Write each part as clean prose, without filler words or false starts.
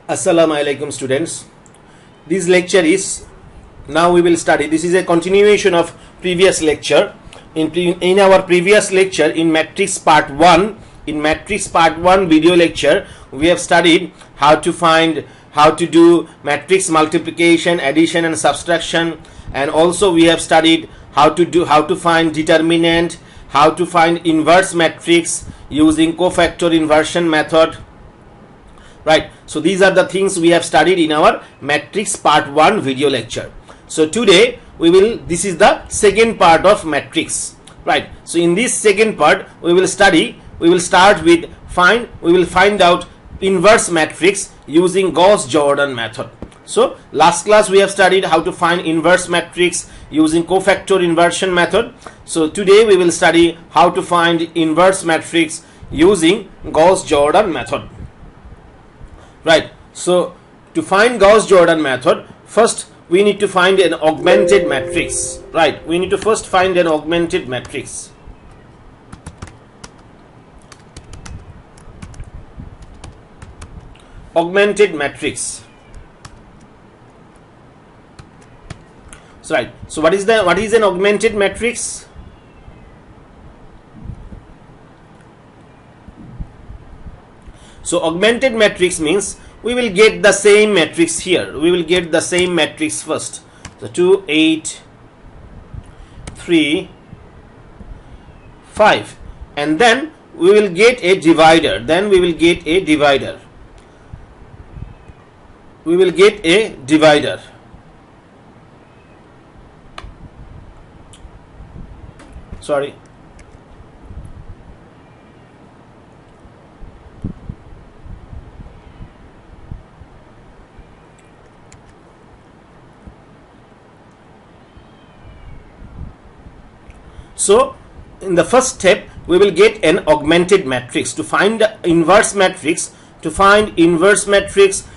Assalamu alaikum students. This lecture is now we will study. This is a continuation of previous lecture. In our previous lecture in matrix part 1, in matrix part 1 video lecture, we have studied how to do matrix multiplication, addition and subtraction, and also we have studied how to find determinant, how to find inverse matrix using cofactor inversion method. Right, so these are the things we have studied in our matrix part 1 video lecture. So today this is the second part of matrix. Right, so in this second part we will find out inverse matrix using Gauss-Jordan method. So last class we have studied how to find inverse matrix using cofactor inversion method. So today we will study how to find inverse matrix using Gauss-Jordan method. Right, so to find Gauss-Jordan method, first we need to find an augmented matrix. Right, we need to first find an augmented matrix. Augmented matrix. So right, so what is an augmented matrix? So augmented matrix means we will get the same matrix here. We will get the same matrix first. So 2, 8, 3, 5, and then we will get a divider. We will get a divider. Sorry. So in the first step we will get an augmented matrix. To find the inverse matrix,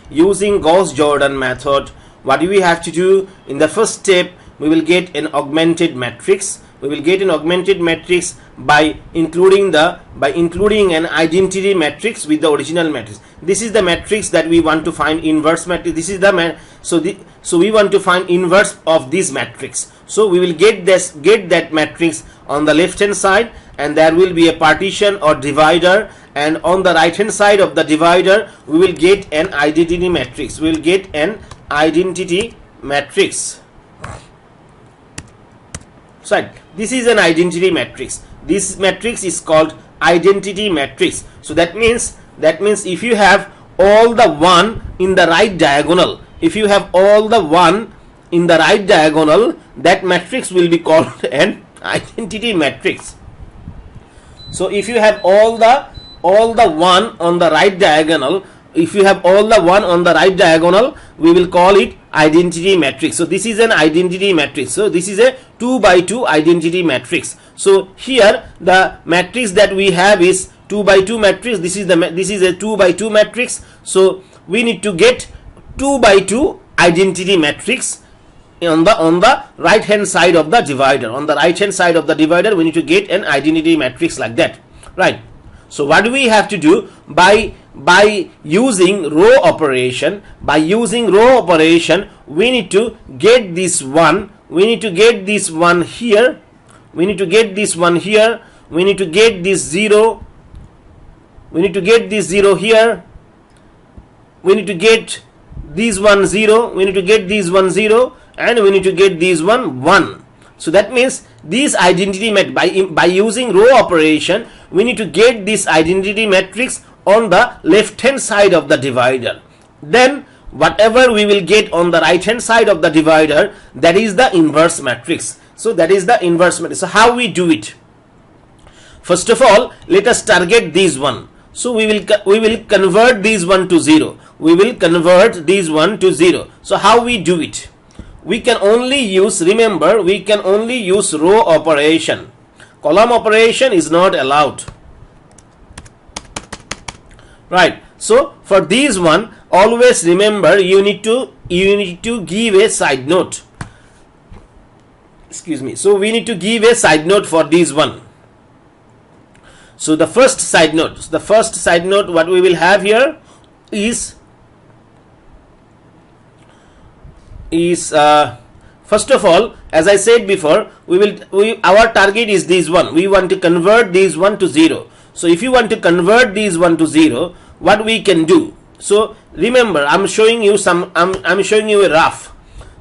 using Gauss-Jordan method, what do we have to do? In the first step we will get an augmented matrix. We will get an augmented matrix by including an identity matrix with the original matrix. This is the matrix that we want to find inverse matrix. This is the so we want to find inverse of this matrix. So we will get that matrix on the left hand side, and there will be a partition or divider, and on the right hand side of the divider we will get an identity matrix. We will get an identity matrix. So this is an identity matrix. This matrix is called identity matrix. So that means if you have all the 1 in the right diagonal, that matrix will be called an identity matrix. So if you have all the 1 on the right diagonal, we will call it identity matrix. So this is an identity matrix. So this is a 2 by 2 identity matrix. So here the matrix that we have is 2 by 2 matrix. This is a 2 by 2 matrix. So we need to get 2 by 2 identity matrix on the right hand side of the divider. On the right hand side of the divider we need to get an identity matrix like that. Right, so what do we have to do? By using row operation, we need to get this one. We need to get this one here. We need to get this 0. We need to get this 0 here. We need to get this 0. We need to get this 0, and we need to get this 1. So that means this identity by using row operation, we need to get this identity matrix on the left hand side of the divider. Then whatever we will get on the right hand side of the divider, that is the inverse matrix. So that is the inverse matrix. So how we do it? First of all, let us target this one. So we will convert this one to 0. So how we do it? We can only use, remember, we can only use row operation. Column operation is not allowed. Right, so for this one, always remember you need to give a side note. Excuse me. So we need to give a side note for this one. So the first side note what we will have here is is first of all, as I said before, our target is this one. We want to convert this one to 0. So if you want to convert this one to 0, what we can do? So remember, I'm showing you I'm showing you a rough.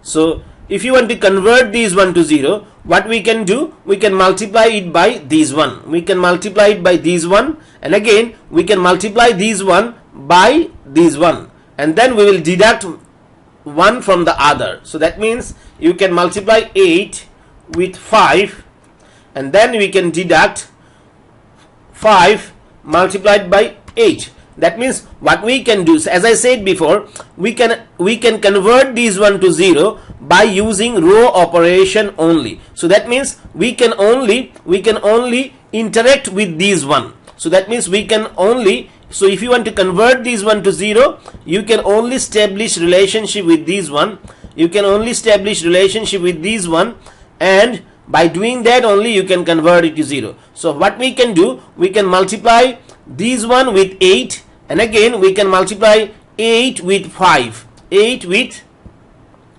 So if you want to convert this one to 0, what we can do? We can multiply it by this one. We can multiply it by this one, and again we can multiply this one by this one, and then we will deduct one from the other. So that means you can multiply 8 with 5, and then we can deduct 5 multiplied by 8. That means what we can do, as I said before, we can convert this one to 0 by using row operation only. So that means we can only interact with this one. So that means we can only, so if you want to convert this one to 0, you can only establish relationship with this one. You can only establish relationship with this one, and by doing that only you can convert it to 0. So what we can do, we can multiply this one with 8, and again we can multiply 8 with 5, 8 with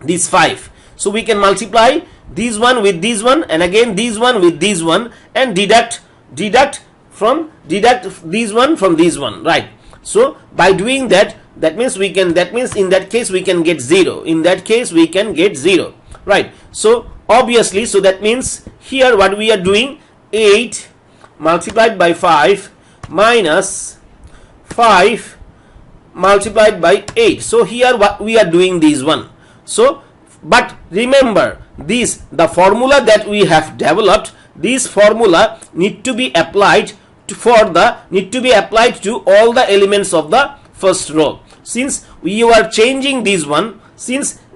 this 5. So we can multiply this one with this one, and again this one with this one, and deduct this one from this one, right? So by doing that, that means in that case we can get 0. In that case we can get 0, right? So obviously, so that means here what we are doing, 8 multiplied by 5 minus 5 multiplied by 8. So here what we are doing this one. So but remember, the formula that we have developed, this formula need to be applied to all the elements of the first row. Since we are changing this one,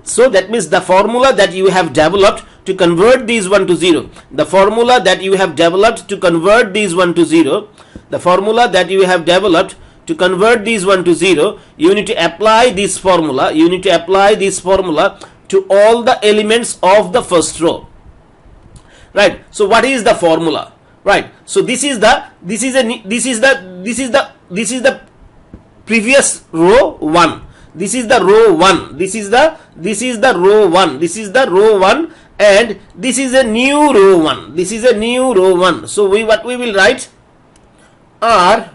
so that means the formula that you have developed to convert this one to 0, the formula that you have developed to convert this one to 0, the formula that you have developed to convert this one to 0, you need to apply this formula. You need to apply this formula to all the elements of the first row, right? So what is the formula, right? So this is the previous row 1. This is the row 1. This is the row 1. This is the row 1, and this is a new row 1. This is a new row 1. So what we will write, R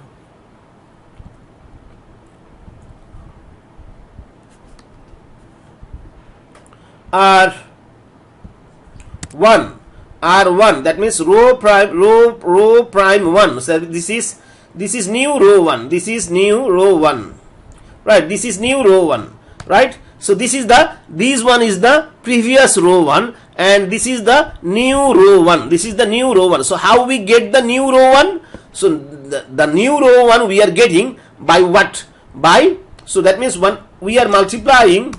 R1, that means row prime 1. So this is new row 1. This is new row 1, right? This is new row 1, right? So this one is the previous row 1, and this is the new row 1. This is the new row 1. So how we get the new row 1? So the new row 1 we are getting by what? So that means we are multiplying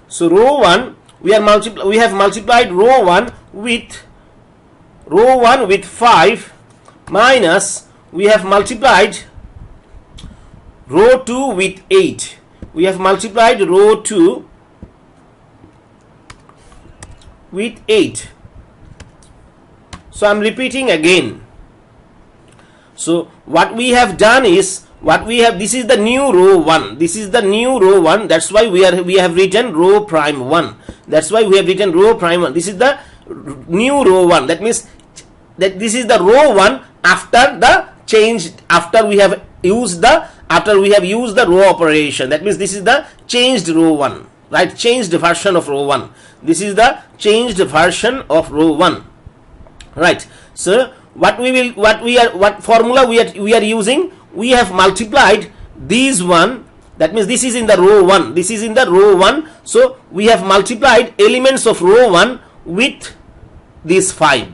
so row 1 we have multiplied row 1 with 5 minus we have multiplied row 2 with 8. We have multiplied row 2 with 8. So I'm repeating again. So what we have done is, this is the new row 1. This is the new row 1. That's why we have written row prime 1. That's why we have written row prime 1. This is the new row 1. That means that this is the row 1 after we have used the row operation. That means this is the changed row 1, right? Changed version of row 1. This is the changed version of row 1, right? So what formula we are using? We have multiplied these one. That means this is in the row 1. This is in the row 1. So we have multiplied elements of row 1 with this 5.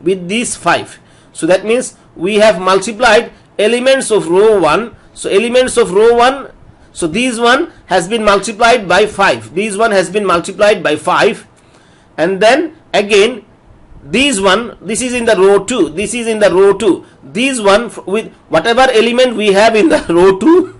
With this 5. So that means we have multiplied elements of row 1. So elements of row 1. So this one has been multiplied by 5. This one has been multiplied by 5. And then again, this is in the row 2. This is in the row 2. This one with whatever element we have in the row 2,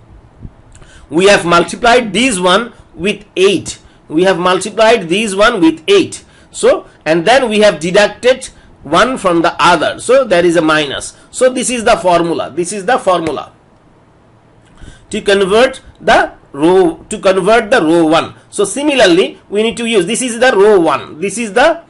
we have multiplied this one with 8. We have multiplied this one with 8. So and then we have deducted one from the other, so there is a minus. So this is the formula, this is the formula to convert the row 1. So similarly we need to use, this is the row 1, this is the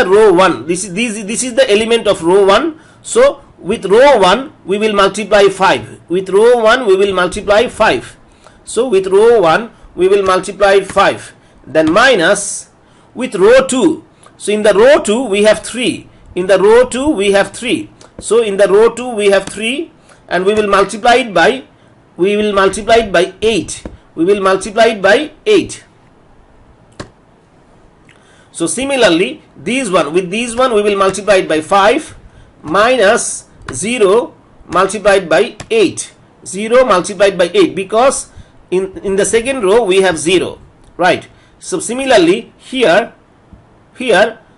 row 1, this is the element of row 1. So with row 1 we will multiply 5, with row 1 we will multiply 5. So with row 1 we will multiply 5, then minus with row 2. So in the row 2 we have 3, in the row 2 we have 3. So in the row 2 we have 3, and we will multiply it by 8. We will multiply it by 8. So similarly these one, with these one we will multiply it by 5 minus 0 multiplied by 8. 0 multiplied by 8, because in the second row we have 0, right? So similarly here,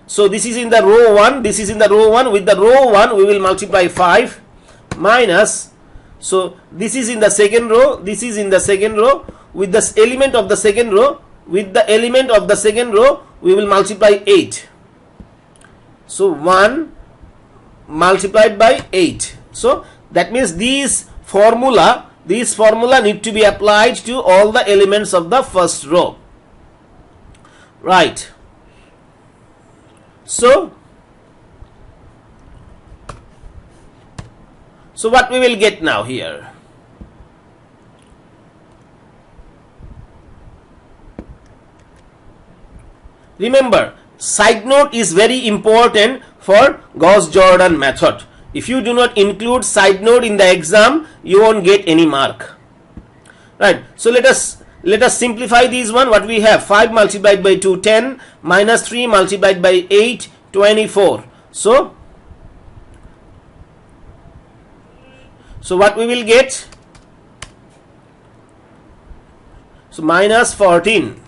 so this is in the row 1, this is in the row 1. With the row 1 we will multiply 5 minus, so this is in the second row, this is in the second row. With the element of the second row, with the element of the second row we will multiply 8. So 1 multiplied by 8. So that means these formula need to be applied to all the elements of the first row, right? So what we will get now here? Remember, side note is very important for Gauss-Jordan method. If you do not include side note in the exam, you won't get any mark, right? So let us simplify these one. What we have, 5 multiplied by 2, 10, minus 3 multiplied by 8, 24. So what we will get? So minus 14.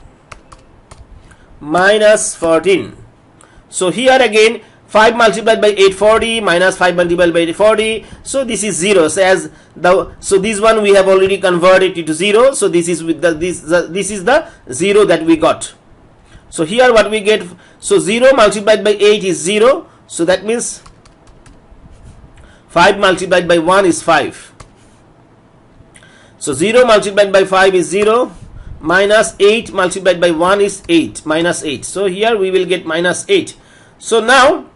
So here again 5 multiplied by 8, 40, minus 5 multiplied by 40. So this is 0. So this one we have already converted it to 0. So this is with this is the 0 that we got. So here what we get, so 0 multiplied by 8 is 0. So that means 5 multiplied by 1 is 5. So 0 multiplied by 5 is 0. Minus 8 multiplied by 1 is 8, minus 8. So here we will get minus 8. So now,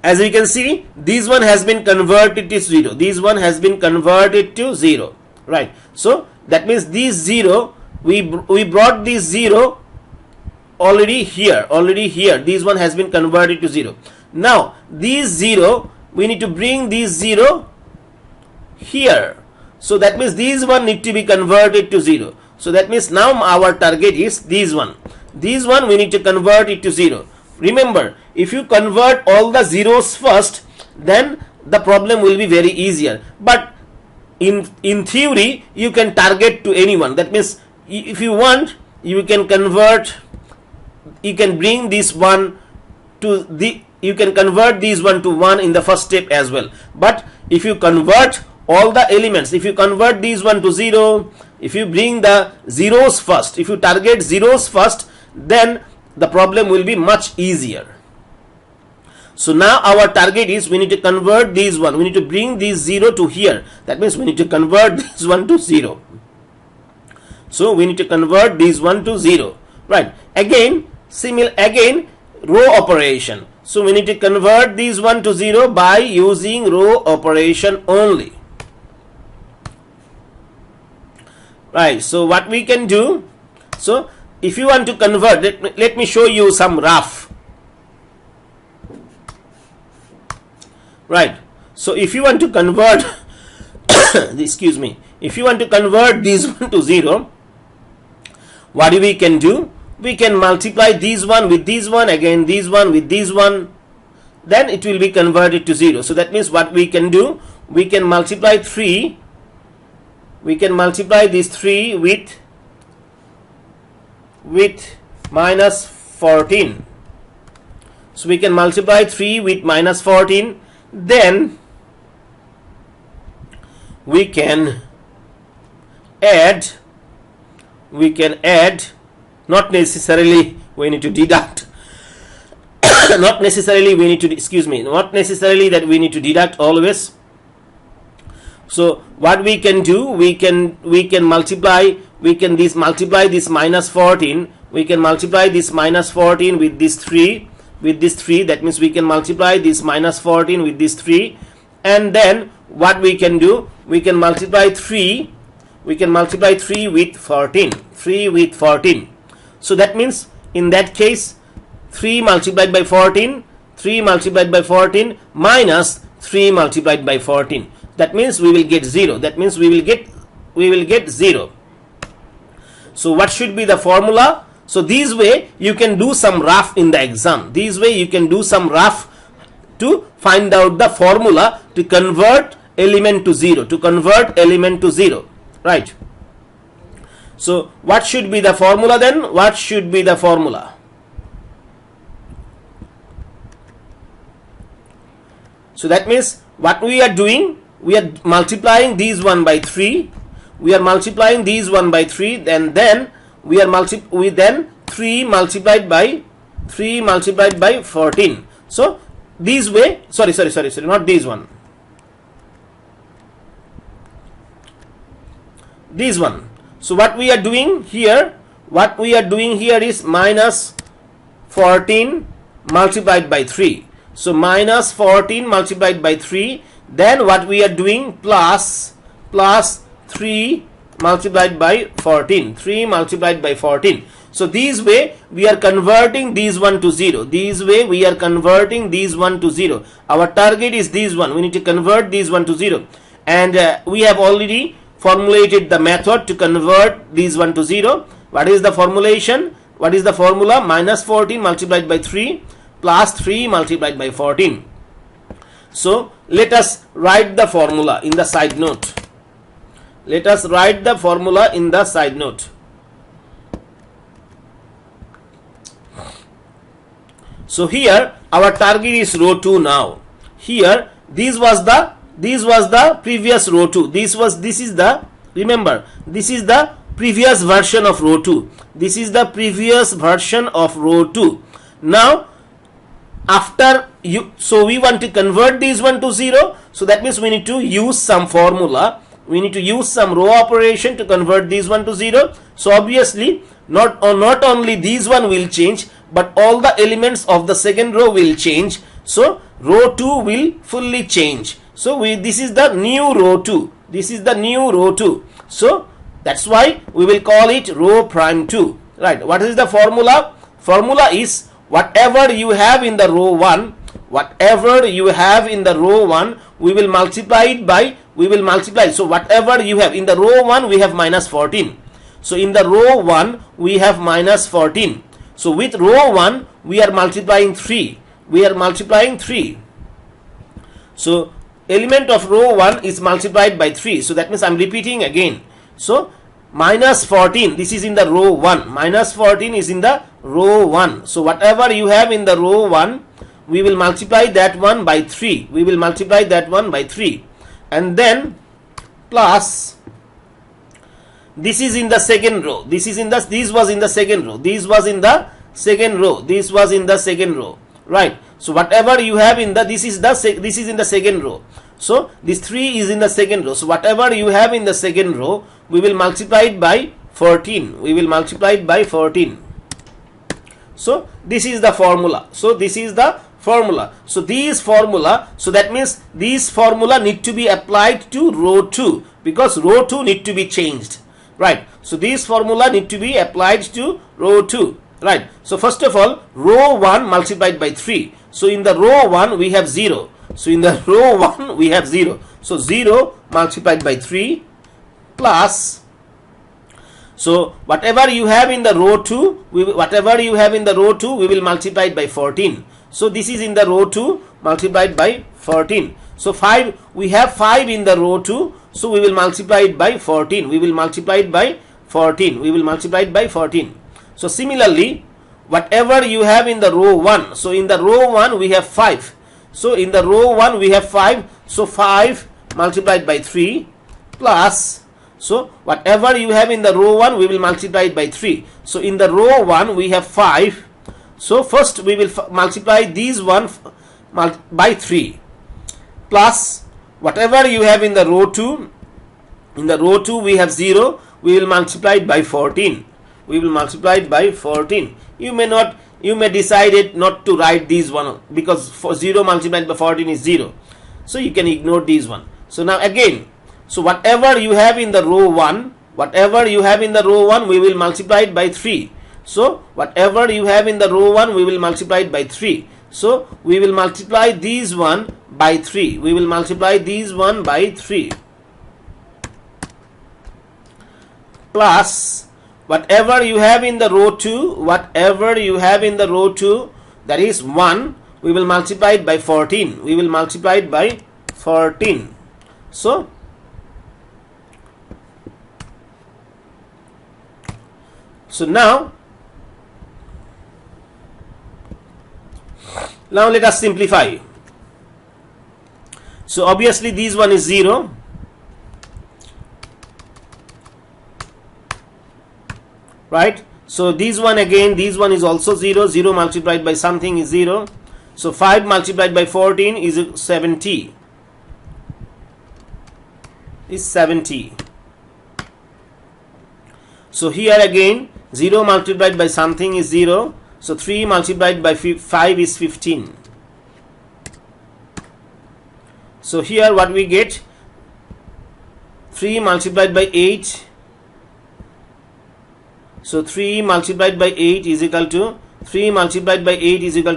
as we can see, this one has been converted to 0. This one has been converted to 0, right? So that means this 0, we brought this 0 already here. This one has been converted to 0. Now this 0, we need to bring this 0 here. So that means this one need to be converted to 0. So that means now our target is this one. This one we need to convert it to 0. Remember, if you convert all the zeros first, then the problem will be very easier. But in theory, you can target to anyone. That means if you want, you can convert, you can bring this one to the, you can convert these one to 1 in the first step as well. But if you convert all the elements, if you convert these one to 0, if you bring the zeros first, if you target zeros first, then the problem will be much easier. So now our target is, we need to convert these one, we need to bring this 0 to here. That means we need to convert this one to 0. So we need to convert this one to 0, right? Again row operation. So we need to convert this one to 0 by using row operation only. Right, so what we can do, so if you want to convert, let me show you some rough. Right, so if you want to convert excuse me, if you want to convert this one to 0, what we can do, we can multiply this one with this one, again this one with this one, then it will be converted to 0. So that means what we can do, we can multiply 3, we can multiply this 3 with minus 14. So we can multiply 3 with minus 14, then we can add, not necessarily we need to deduct not necessarily we need to, excuse me, not necessarily that we need to deduct always. So what we can do, we can multiply, multiply this minus 14, we can multiply this minus 14 with this 3, that means we can multiply this minus 14 with this 3, and then what we can do, we can multiply 3 with 14, so that means in that case 3 multiplied by 14 minus 3 multiplied by 14, that means we will get 0, that means we will get 0. So what should be the formula? So this way you can do some rough in the exam, this way you can do some rough to find out the formula to convert element to 0, right? So what should be the formula then? What should be the formula? So that means what we are doing, we are multiplying these 1 by 3, and then we are 3 multiplied by 14. So this way, sorry, not this one, this one. So what we are doing here is minus 14 multiplied by 3. So minus 14 multiplied by 3, then what we are doing, plus 3 multiplied by 14, So this way we are converting these 1 to 0, our target is this one, we need to convert these 1 to 0, and we have already formulated the method to convert these 1 to 0. What is the formulation? What is the formula? Minus 14 multiplied by 3 plus 3 multiplied by 14. So let us write the formula in the side note. So here our target is row 2 now. Here this was the previous row 2. This is the previous version of row 2. Now after so we want to convert this 1 to 0, so that means we need to use some formula, we need to use some row operation to convert this 1 to 0. So obviously not only this one will change, but all the elements of the second row will change. So row 2 will fully change. So this is the new row 2. So that's why we will call it row prime 2. Right? What is the formula? Formula is whatever you have in the row 1, we will multiply it by, so whatever you have in the row 1, we have minus 14. So in the row 1 we have minus 14. So with row 1 we are multiplying 3. So element of row 1 is multiplied by 3. So that means I am repeating again. So minus 14, this is in the row 1. So whatever you have in the row 1, we will multiply that one by 3. And then plus, this is in the second row. This was in the second row. Right? So whatever you have in this is in the second row. So this 3 is in the second row. So whatever you have in the second row, we will multiply it by 14. So this is the formula. So that means this formula need to be applied to row 2, because row 2 need to be changed. Right? So this formula need to be applied to row 2. Right? So first of all, row 1 multiplied by 3. So in the row 1 we have 0. So 0 multiplied by 3 plus, so whatever you have in the row 2, we will multiply it by 14. So this is in the row 2 multiplied by 14. So 5, we have 5 in the row 2, so we will multiply it by 14. So similarly, whatever you have in the row 1, so in the row 1 we have 5. So 5 multiplied by 3 plus, so whatever you have in the row 1, we will multiply it by 3. So in the row 1 we have 5. So first we will multiply these one by 3 plus whatever you have in the row 2. In the row 2 we have 0. We will multiply it by 14. We will multiply it by 14. You may decide it not to write these one, because for 0 multiplied by 14 is 0. So you can ignore these one. So now again, so whatever you have in the row 1, we will multiply it by 3. So whatever you have in the row 1, we will multiply it by 3. So we will multiply these one by 3. We will multiply these one by 3. Plus whatever you have in the row 2, that is 1, we will multiply it by 14. We will multiply it by 14. So now let us simplify. So obviously this one is 0. Right? So this one again, this one is also 0. 0 multiplied by something is 0. So 5 multiplied by 14 is 70. So here again 0 multiplied by something is 0. So 3 multiplied by 5 is 15. So here what we get, 3 multiplied by 8. So 3 multiplied by 8 is equal to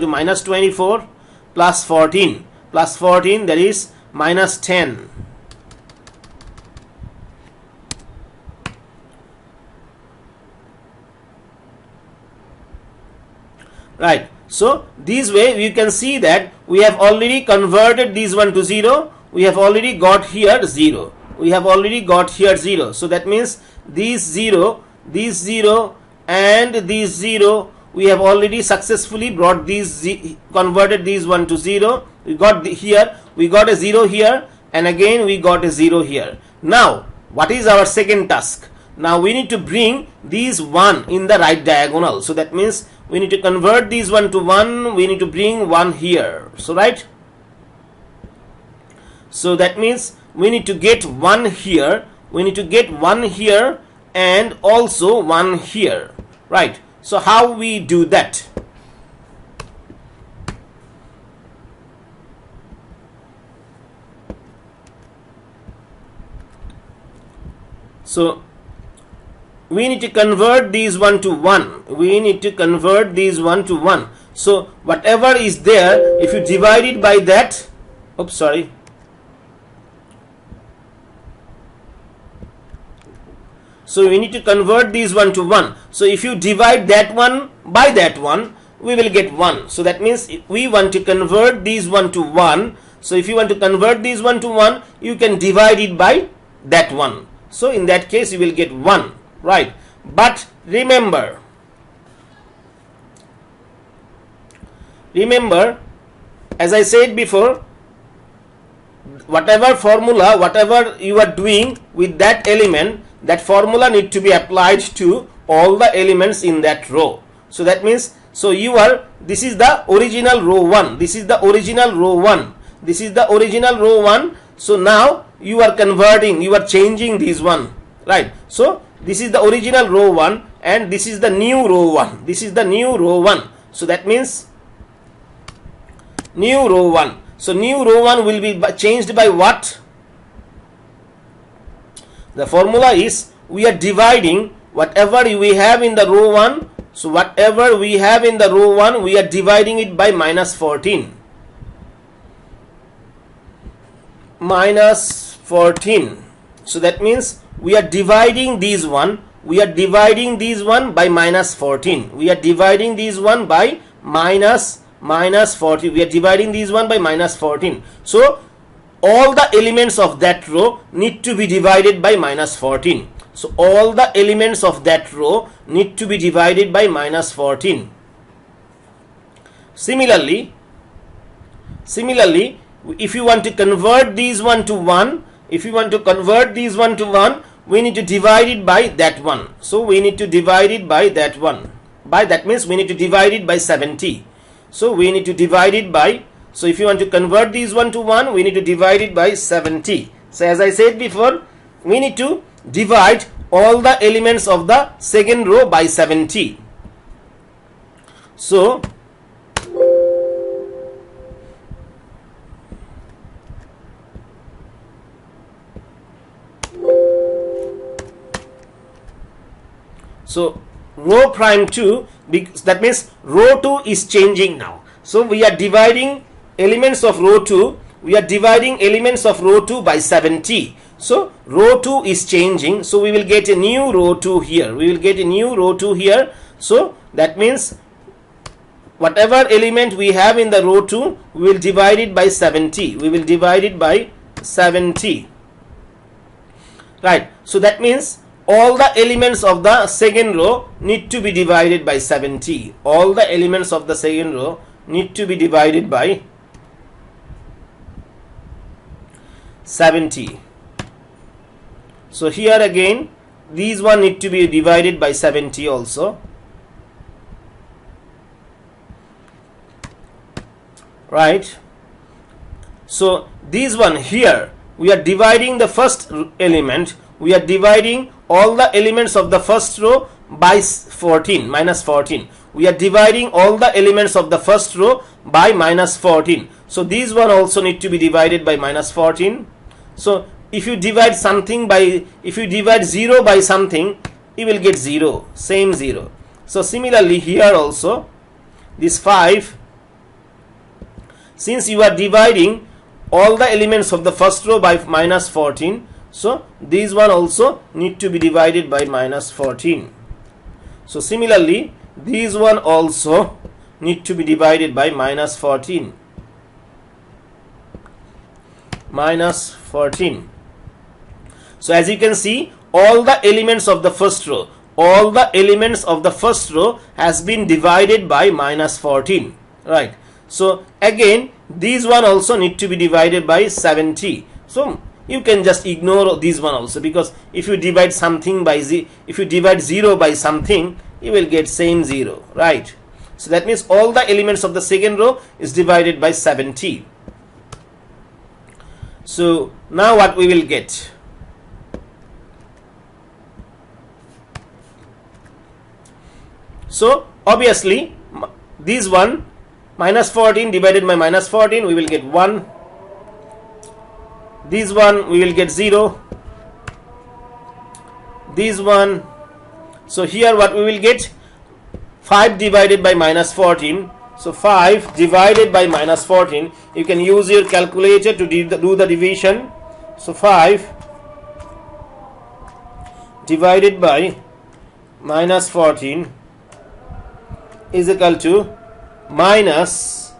minus 24 plus 14. That is minus 10. Right. So this way we can see that we have already converted this one to 0. We have already got here 0. So that means this 0, and this 0, we have already successfully brought these, converted these one to 0. We got here, we got a 0 here, and again we got a 0 here. Now what is our second task? Now we need to bring these 1 in the right diagonal. So that means we need to convert these 1 to 1. We need to bring 1 here. So right. So that means we need to get 1 here. And also 1 here. Right. So how we do that? So we need to convert these 1 to 1. So whatever is there, if you divide it by that, so we need to convert these 1 to 1. So if you divide that one by that one, we will get 1. So that means if we want to convert these 1 to 1. So if you want to convert these 1 to 1, you can divide it by that one. So in that case you will get 1. Right. But remember, as I said before, whatever formula, whatever you are doing with that element, that formula need to be applied to all the elements in that row. So that means, so this is the original row 1. So now you are converting, you are changing this one. Right. So this is the original row 1 and this is the new row 1. So that means new row 1. So new row 1 will be changed by what? The formula is, we are dividing whatever we have in the row 1. So whatever we have in the row 1, we are dividing it by minus 14. So that means we are dividing these one by minus 14. So all the elements of that row need to be divided by minus 14. Similarly, if you want to convert these one to 1, we need to divide it by that one. So we need to divide it by that one, by, that means we need to divide it by 70. So we need to divide it by, so if you want to convert these 1 to 1, we need to divide it by 70. So as I said before, we need to divide all the elements of the second row by 70. So row prime 2, that means row 2 is changing now. So we are dividing elements of row 2, we are dividing elements of row 2 by 70. So row 2 is changing, so we will get a new row 2 here, we will get a new row 2 here. So that means whatever element we have in the row 2, we will divide it by 70, we will divide it by 70, right? So that means all the elements of the second row need to be divided by 70. All the elements of the second row need to be divided by 70. So here again, these one need to be divided by 70 also, right? So these one here, we are dividing the first element, we are dividing all the elements of the first row by 14, minus 14. We are dividing all the elements of the first row by minus 14. So these one also need to be divided by minus 14. So if you divide something by, if you divide 0 by something, you will get 0, same 0. So similarly here also, this 5, since you are dividing all the elements of the first row by minus 14, so these one also need to be divided by minus 14. So similarly, these one also need to be divided by minus 14. Minus 14. So as you can see, all the elements of the first row, all the elements of the first row has been divided by minus 14, right? So again, these one also need to be divided by 70. So you can just ignore this one also, because if you divide something by if you divide 0 by something, you will get same 0, right? So that means all the elements of the second row is divided by 70. So now what we will get? So obviously this one, minus 14 divided by minus 14, we will get 1. This one we will get 0. This one, so here what we will get? 5 divided by minus 14. So 5 divided by minus 14, you can use your calculator to do the division. So 5 divided by minus 14 is equal to minus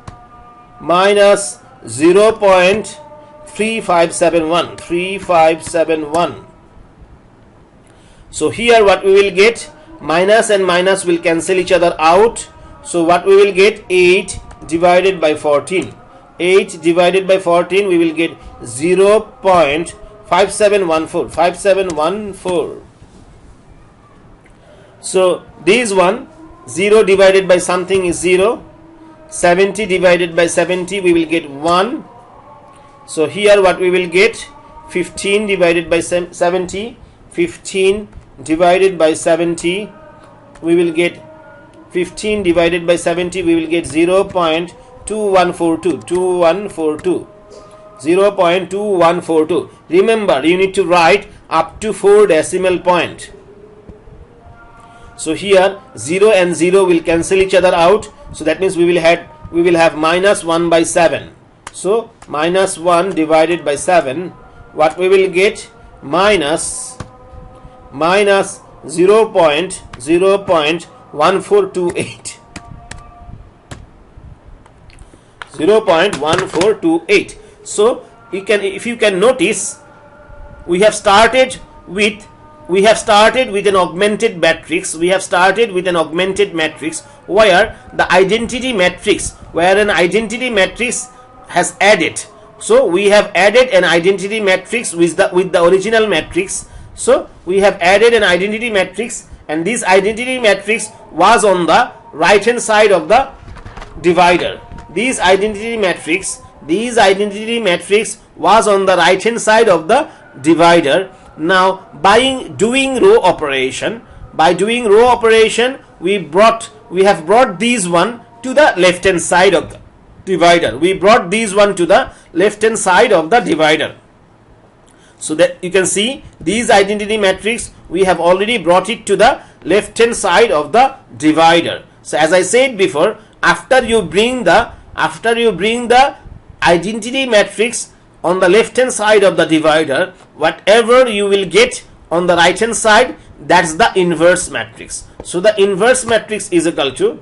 0.3571. So here what we will get, minus and minus will cancel each other out. So what we will get, 8 divided by 14. 8 divided by 14, we will get 0.5714. 5714. So this one, 0 divided by something is 0. 70 divided by 70, we will get 1. So here what we will get, 15 divided by 70. 15 divided by 70, we will get 15 divided by 70, we will get 0.2142. 2142. 0.2142. Remember, you need to write up to 4 decimal point. So here 0 and 0 will cancel each other out. So that means we will have minus 1 by 7. So minus 1 divided by 7, what we will get, minus 0.1428. 0.1428. So you can, if you can notice, we have started with an augmented matrix. We have started with an augmented matrix where the identity matrix, where an identity matrix has added. So we have added an identity matrix with the original matrix. So we have added an identity matrix and this identity matrix was on the right hand side of the divider. This identity matrix was on the right hand side of the divider. Now by doing row operation, we have brought these one to the left hand side of the divider. So that you can see these identity matrix, we have already brought it to the left hand side of the divider. So as I said before, after you bring the identity matrix on the left hand side of the divider, whatever you will get on the right hand side, that's the inverse matrix. So the inverse matrix is equal to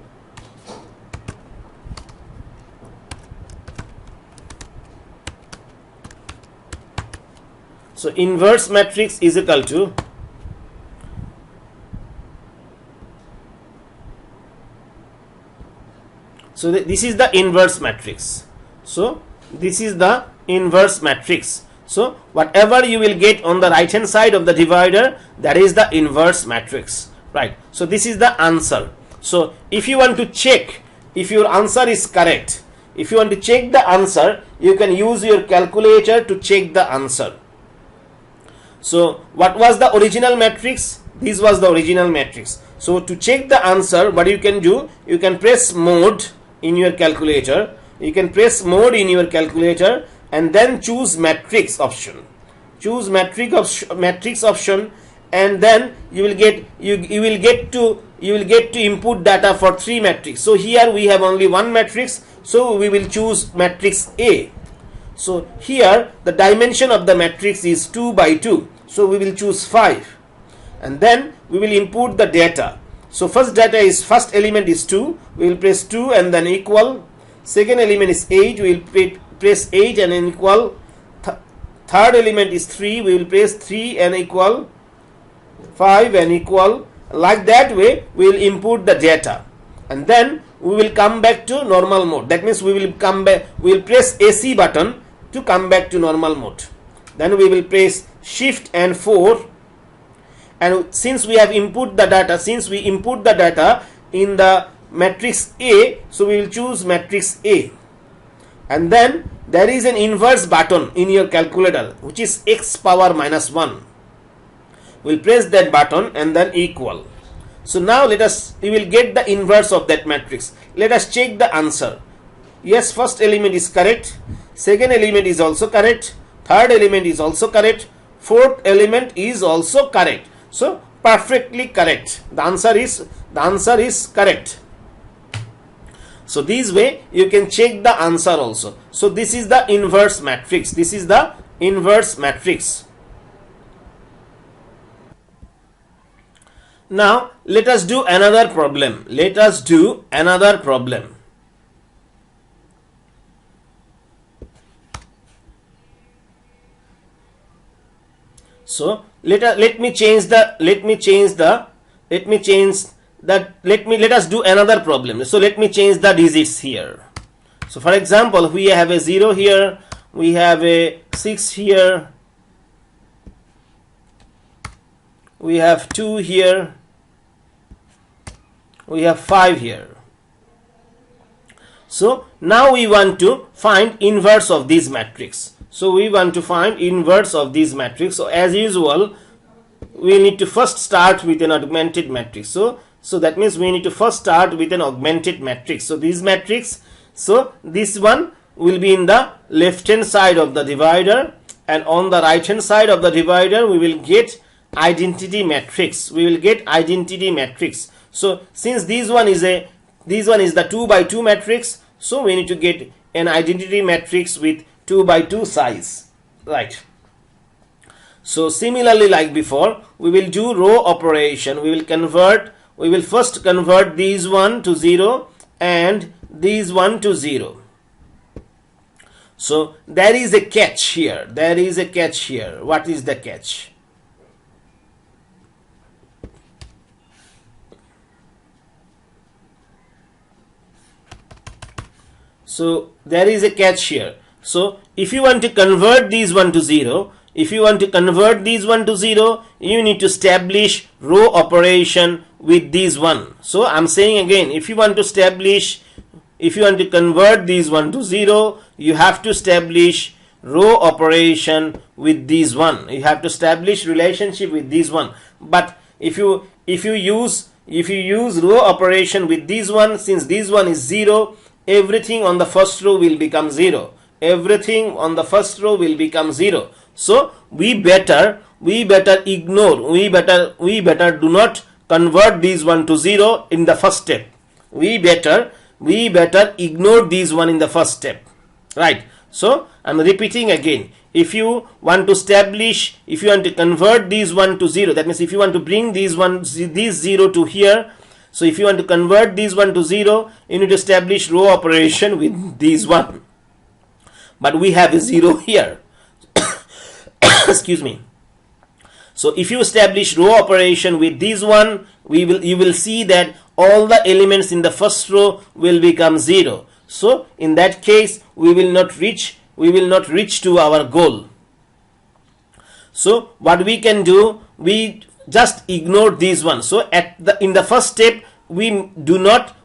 So this is the inverse matrix. So whatever you will get on the right hand side of the divider, that is the inverse matrix, right? So this is the answer. So if you want to check if your answer is correct, if you want to check the answer, you can use your calculator to check the answer. So what was the original matrix? This was the original matrix. So to check the answer, what you can do, you can press mode in your calculator. And then choose matrix option. And then you will get to input data for 3 matrix. So here we have only one matrix, so we will choose matrix A. So here the dimension of the matrix is 2 by 2, so we will choose 5, and then we will input the data. So first element is 2, we will press 2 and then equal. Second element is 8, we will press 8 and then equal. Third element is 3, we will press 3 and equal. 5 and equal. Like that way we will input the data, and then we will come back to normal mode. That means we will press AC button to come back to normal mode. Then we will press shift and 4, and since we have input the data, in the matrix A, so we will choose matrix A. And then there is an inverse button in your calculator, which is x power minus 1. We'll press that button and then equal. So now we will get the inverse of that matrix. Let us check the answer. Yes, first element is correct, second element is also correct, third element is also correct, fourth element is also correct. So perfectly correct. The answer is correct. So this way you can check the answer also. So this is the inverse matrix. Now let us do another problem. So let us do another problem. So let me change the digits here. So for example, we have a 0 here, we have a 6 here, we have 2 here, we have 5 here. So now we want to find inverse of this matrix. So as usual, we need to first start with an augmented matrix. So that means we need to first start with an augmented matrix. So this matrix, so this one will be in the left hand side of the divider, and on the right hand side of the divider we will get identity matrix. So since this one is the 2 by 2 matrix, so we need to get an identity matrix with 2 by 2 size, right? So similarly, like before, we will do row operation. We will first convert these one to 0 and these one to 0. So there is a catch here. What is the catch? So there is a catch here. So if you want to convert these one to 0, if you want to convert these one to 0, you need to establish row operation with these one. So I'm saying again, if you want to convert these one to 0, you have to establish row operation with these one. You have to establish relationship with these one. But if you use row operation with this one, since this one is 0, everything on the first row will become 0. Everything on the first row will become 0. So we better ignore, we better do not convert these one to 0 in the first step. We better ignore these one in the first step, right? So I'm repeating again, if you want to convert these one to 0, that means if you want to bring this 0 to here, so if you want to convert these one to 0, you need to establish row operation with these one. But we have a 0 here. Excuse me. So if you establish row operation with this one, you will see that all the elements in the first row will become 0. So in that case, we will not reach to our goal. So what we can do, we just ignore these one. So in the first step, we will not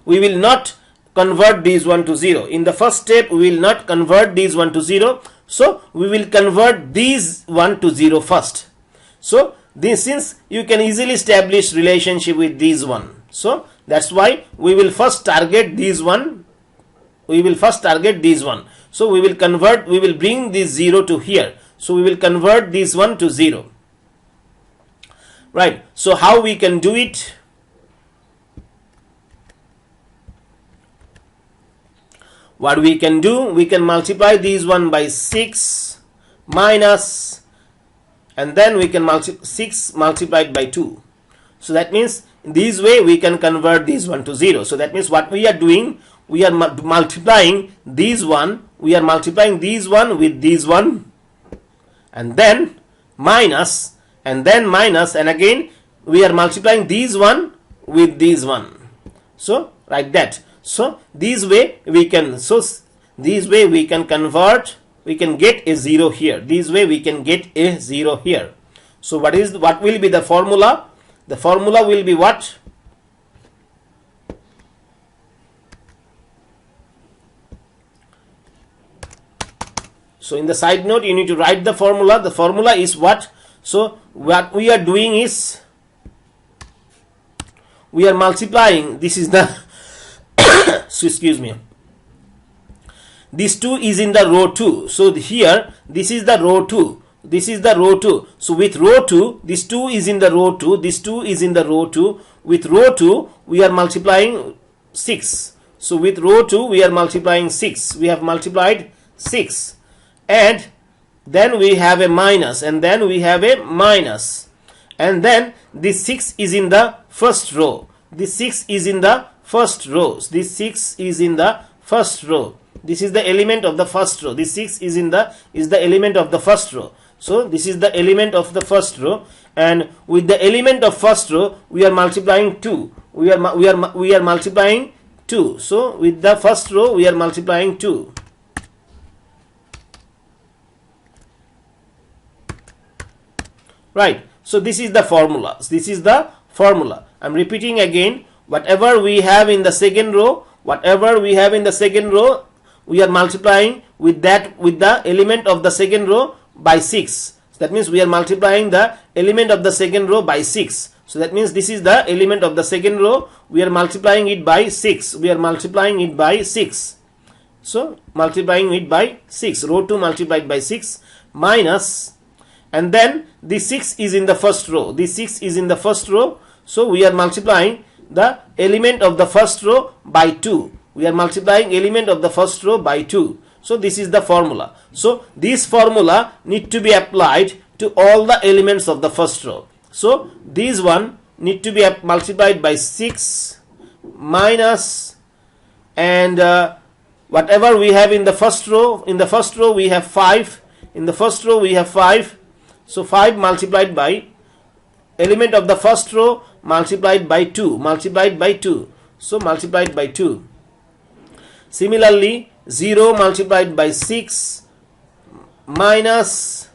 convert these one to 0. In the first step, we will not convert these one to 0. So we will convert these one to 0 first. So since you can easily establish relationship with these one, so that's why we will first target these one. So we will bring this 0 to here. So we will convert this one to 0. Right. So how we can do it? What we can do, we can multiply these one by 6 minus, and then we can 6 multiplied by 2. So that means this way we can convert this one to 0. So that means what we are doing, we are multiplying these one. We are multiplying these one with these one, and then minus, and again we are multiplying these one with these one. So like that. So this way we can convert, we can get a 0 here. This way we can get a 0 here. So what will be the formula? The formula will be what? So in the side note, you need to write the formula. The formula is what? So what we are doing is, we are multiplying. This is the so excuse me, this 2 is in the row 2. So here this is the row 2. This is the row 2. So with row 2, this 2 is in the row 2. This 2 is in the row 2. With row 2, we are multiplying 6. So with row 2, we are multiplying 6. We have multiplied 6. And then we have a minus. And then we have a minus. And then this 6 is in the first row. This 6 is in the first row. This 6 is in the first row. This is the element of the first row. This 6 is the element of the first row. So this is the element of the first row, and with the element of first row we are multiplying 2. We are multiplying 2. So with the first row we are multiplying 2. Right. So this is the formula. This is the formula. I'm repeating again. Whatever we have in the second row, we are multiplying with the element of the second row by 6. So that means we are multiplying the element of the second row by 6. So that means this is the element of the second row. We are multiplying it by 6. We are multiplying it by 6. So multiplying it by 6. Row 2 multiplied by 6 minus, and then this 6 is in the first row. This 6 is in the first row. So we are multiplying the element of the first row by 2. We are multiplying element of the first row by 2. So this is the formula. So this formula need to be applied to all the elements of the first row. So these one need to be multiplied by 6 minus, and whatever we have in the first row. In the first row we have 5. In the first row we have 5. So 5 multiplied by element of the first row multiplied by 2. Multiplied by 2. So multiplied by 2. Similarly, 0 multiplied by 6 minus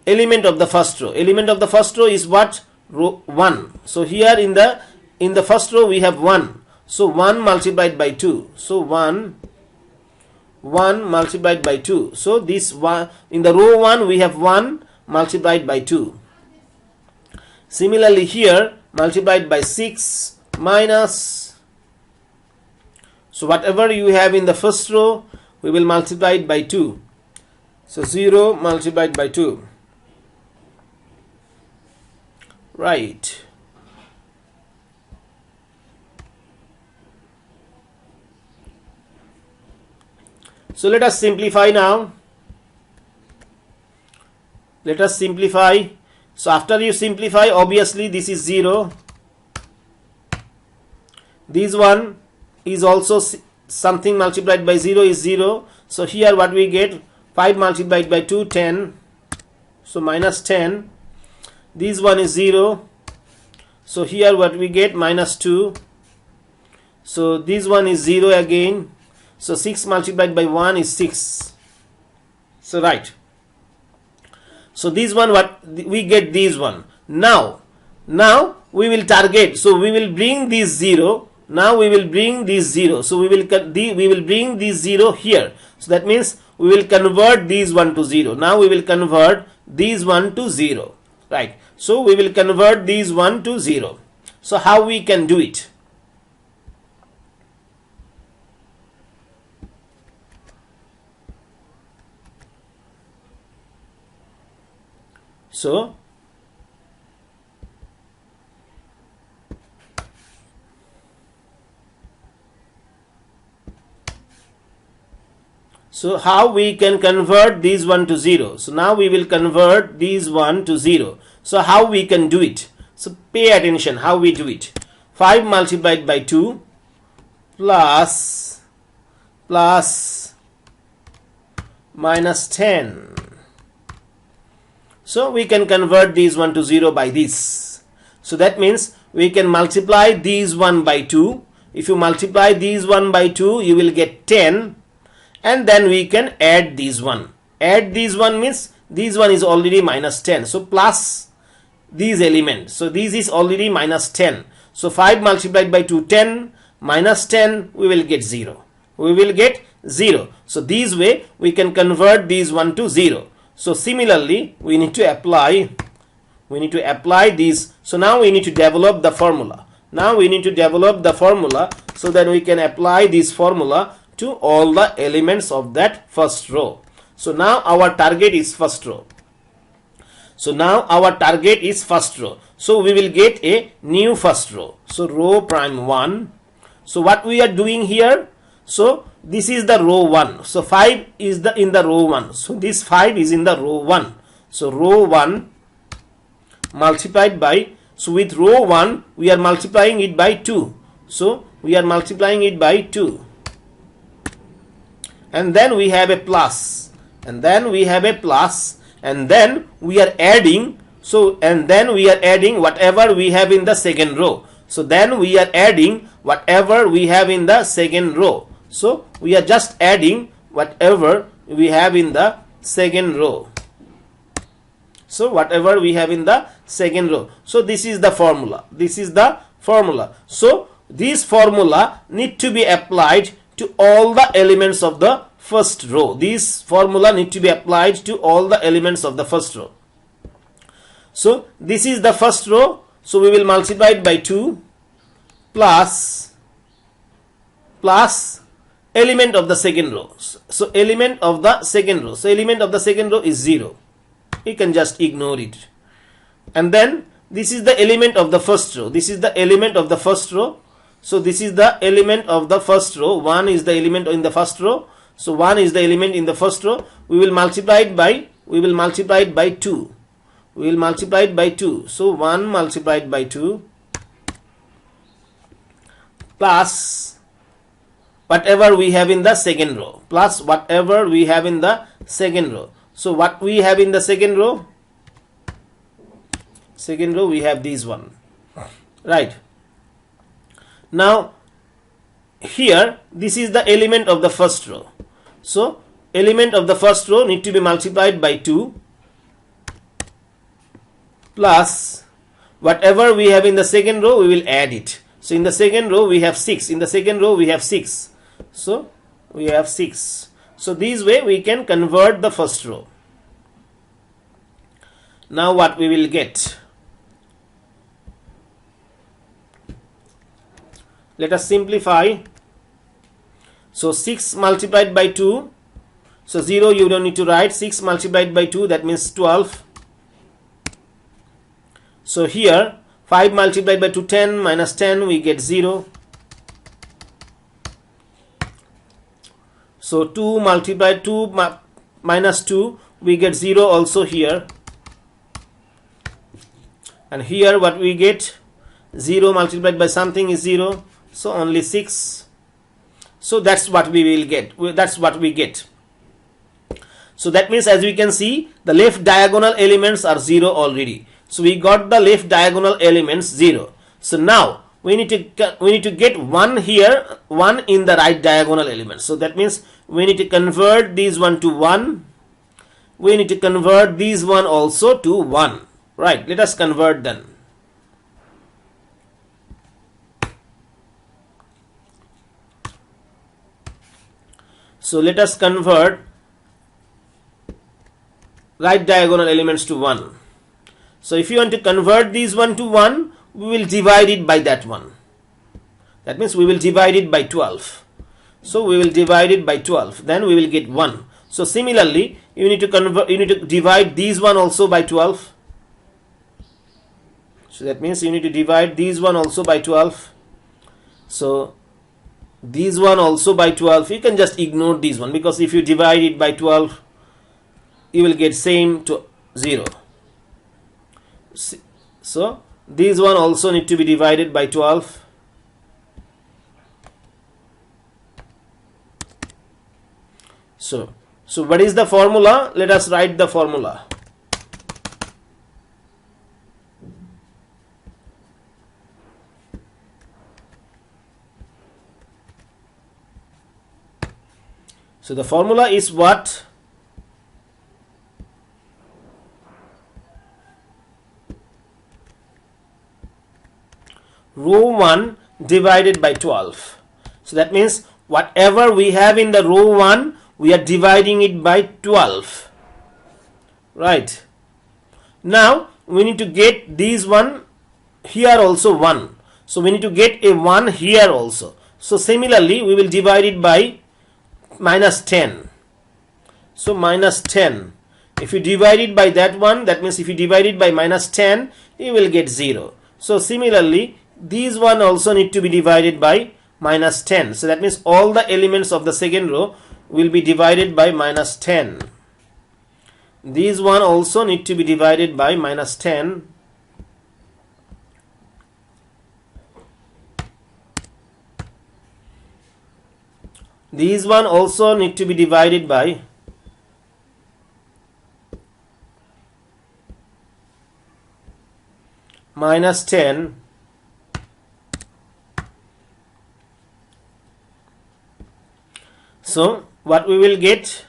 element of the first row. Element of the first row is what? Row 1. So here in the first row we have 1. So 1 multiplied by 2. So 1 multiplied by 2. So this one in the row 1 we have 1 multiplied by 2. Similarly here multiplied by 6 minus. So whatever you have in the first row we will multiply it by 2. So 0 multiplied by 2. Right. So let us simplify now. Let us simplify. So after you simplify, obviously this is 0. This one is also something multiplied by 0 is 0. So here what we get? 5 multiplied by 2, 10. So minus 10. This one is 0. So here what we get? Minus 2. So this one is 0 again. So 6 multiplied by 1 is 6. So right. So this one, what we get? This one. Now we will target. So we will bring this 0. Now we will bring this 0. So we will bring this 0 here. So that means we will convert these 1 to 0. Now we will convert these 1 to 0. Right. So we will convert these 1 to 0. So how we can do it? So how we can convert these 1 to 0? So now we will convert these 1 to 0. So how we can do it? So pay attention how we do it. 5 multiplied by 2 plus minus 10. So we can convert these 1 to 0 by this. So that means we can multiply these 1 by 2. If you multiply these 1 by 2, you will get 10. And then we can add these 1. Add these 1 means this one is already minus 10. So plus these elements. So this is already minus 10. So 5 multiplied by 2, 10. Minus 10, we will get 0. We will get 0. So this way we can convert these 1 to 0. So similarly, we need to apply these. So now we need to develop the formula. Now we need to develop the formula so that we can apply this formula to all the elements of that first row. So now our target is first row. So we will get a new first row. So row prime 1. So what we are doing here? So this is the row 1. So 5 is in the row 1. So this 5 is in the row 1. So row 1 multiplied by, so with row 1 we are multiplying it by 2. So we are multiplying it by 2. And then we have a plus. And then we have a plus. And then we are adding. So and then we are adding whatever we have in the second row. So then we are adding whatever we have in the second row. So we are just adding whatever we have in the second row. So whatever we have in the second row. So this is the formula. This is the formula. So this formula need to be applied to all the elements of the first row. This formula need to be applied to all the elements of the first row. So this is the first row. So we will multiply it by 2 plus element of the second row. So element of the second row. So element of the second row is 0. You can just ignore it. And then this is the element of the first row. This is the element of the first row. So this is the element of the first row. 1 is the element in the first row. So 1 is the element in the first row. We will multiply it by 2. We will multiply it by 2. So 1 multiplied by 2 plus whatever we have in the second row. Plus whatever we have in the second row. So what we have in the second row? Second row we have this one. Right. Now here this is the element of the first row. So element of the first row need to be multiplied by 2 plus whatever we have in the second row, we will add it. So in the second row we have 6, in the second row we have 6, so we have 6. So this way we can convert the first row. Now what we will get? Let us simplify. So 6 multiplied by 2, so 0 you don't need to write. 6 multiplied by 2, that means 12. So here 5 multiplied by 2, 10, minus 10, we get 0. So 2 multiplied 2 minus 2, we get 0 also here. And here what we get? 0 multiplied by something is 0. So only 6. So that's what we will get. That's what we get. So that means, as we can see, the left diagonal elements are 0 already. So we got the left diagonal elements 0. So now we need to get 1 here, 1 in the right diagonal element. So that means we need to convert these 1 to 1. We need to convert these 1 also to 1. Right, let us convert then. So let us convert right diagonal elements to 1. So if you want to convert these 1 to 1, we will divide it by that one. That means we will divide it by 12. So we will divide it by 12. Then we will get 1. So similarly, you need to divide these one also by 12. So that means you need to divide these one also by 12. So these one also by 12. You can just ignore these one, because if you divide it by 12, you will get same to 0. So these one also need to be divided by 12. So what is the formula? Let us write the formula. So the formula is what? Row 1 divided by 12. So that means whatever we have in the row 1, we are dividing it by 12. Right. Now we need to get these one here also 1. So we need to get a 1 here also. So similarly, we will divide it by minus 10. So minus 10. If you divide it by that one, that means if you divide it by minus 10, you will get 0. So similarly, these one also need to be divided by minus 10. So that means all the elements of the second row will be divided by minus 10. These one also need to be divided by minus 10. These one also need to be divided by minus 10. So what we will get?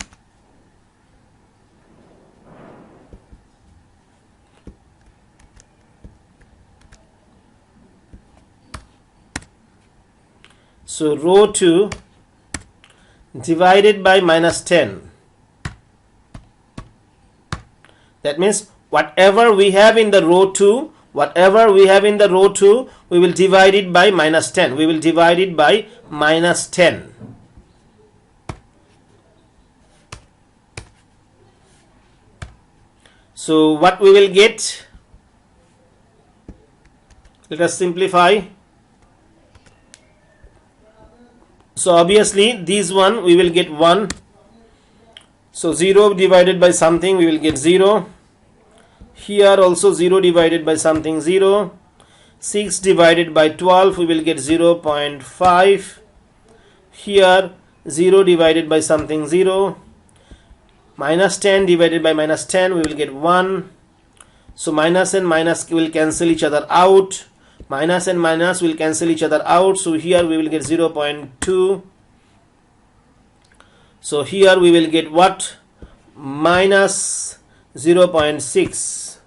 So row 2 divided by minus 10. That means whatever we have in the row 2, we will divide it by minus 10. We will divide it by minus 10. So what we will get? Let us simplify. So obviously these one we will get 1. So 0 divided by something, we will get 0. Here also 0 divided by something, 0. 6 divided by 12, we will get 0.5. Here 0 divided by something, 0. Minus 10 divided by minus 10, we will get 1. So minus and minus will cancel each other out. Minus and minus will cancel each other out. So here we will get 0.2. So here we will get what? Minus 0.6.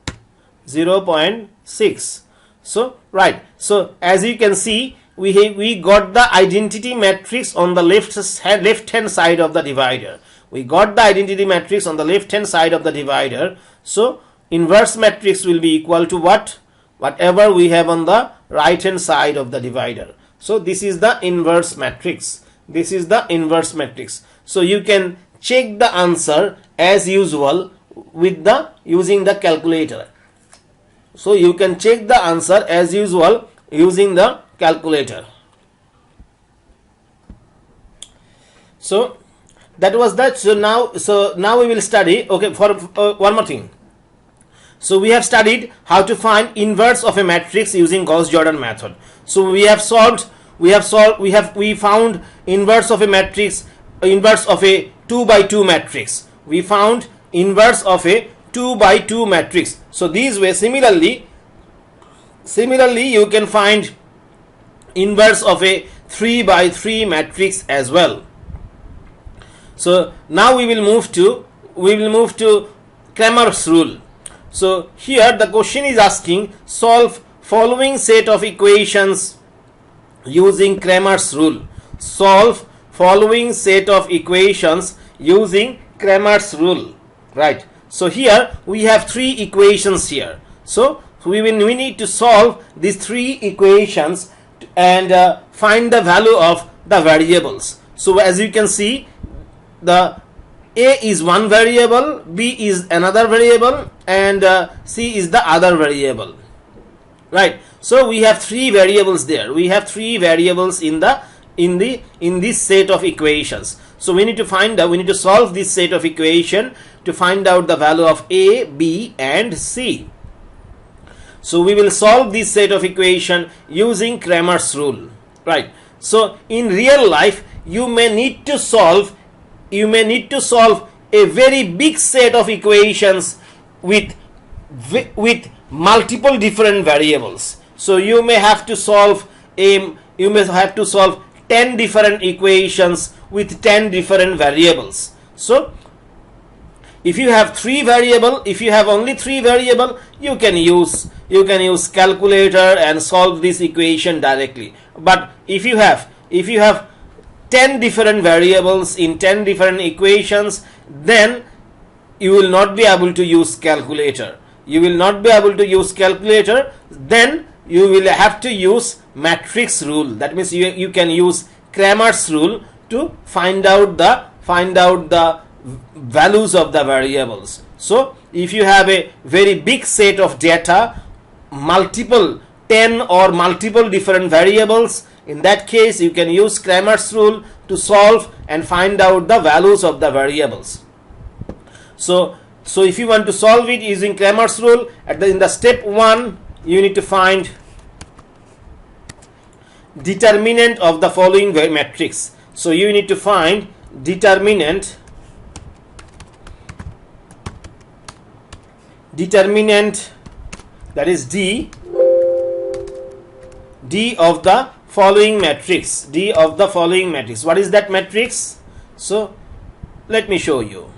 0.6. So right, so as you can see, we got the identity matrix on the left hand side of the divider. We got the identity matrix on the left hand side of the divider. So inverse matrix will be equal to what? Whatever we have on the right hand side of the divider. So this is the inverse matrix. This is the inverse matrix. So you can check the answer as usual with the using the calculator. So you can check the answer as usual using the calculator. So that was that. So now we will study. Okay, for one more thing. So we have studied how to find inverse of a matrix using Gauss-Jordan method. So we found inverse of a matrix, inverse of a 2 by 2 matrix. We found inverse of a 2 by 2 matrix. So these way, similarly you can find inverse of a 3 by 3 matrix as well. So now we will move to Cramer's rule. So here the question is asking, solve following set of equations using Cramer's rule. Solve following set of equations using Cramer's rule. Right. So here we have 3 equations here. So we need to solve these 3 equations and find the value of the variables. So as you can see, the A is one variable, B is another variable, and C is the other variable. Right. So we have 3 variables there. We have 3 variables in this set of equations. So we need to solve this set of equation to find out the value of A, B, and C. So we will solve this set of equation using Cramer's rule. Right. So in real life, you may need to solve a very big set of equations with multiple different variables. So you may have to solve 10 different equations with 10 different variables. So if you have only 3 variable, you can use calculator and solve this equation directly. But if you have 10 different variables in 10 different equations, then you will not be able to use calculator. Then you will have to use matrix rule. That means you can use Cramer's rule to find out the values of the variables. So if you have a very big set of data, multiple 10 or multiple different variables, in that case you can use Cramer's rule to solve and find out the values of the variables. So if you want to solve it using Cramer's rule, in the step 1 you need to find determinant of the following matrix. So you need to find determinant that is D of the following matrix. What is that matrix? So let me show you.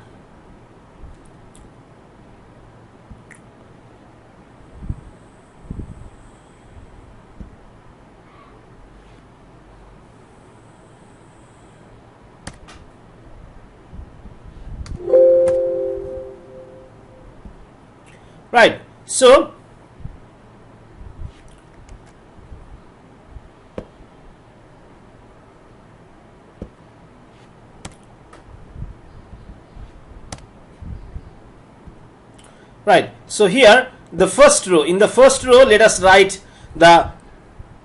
Right. So here the first row, in the first row let us write the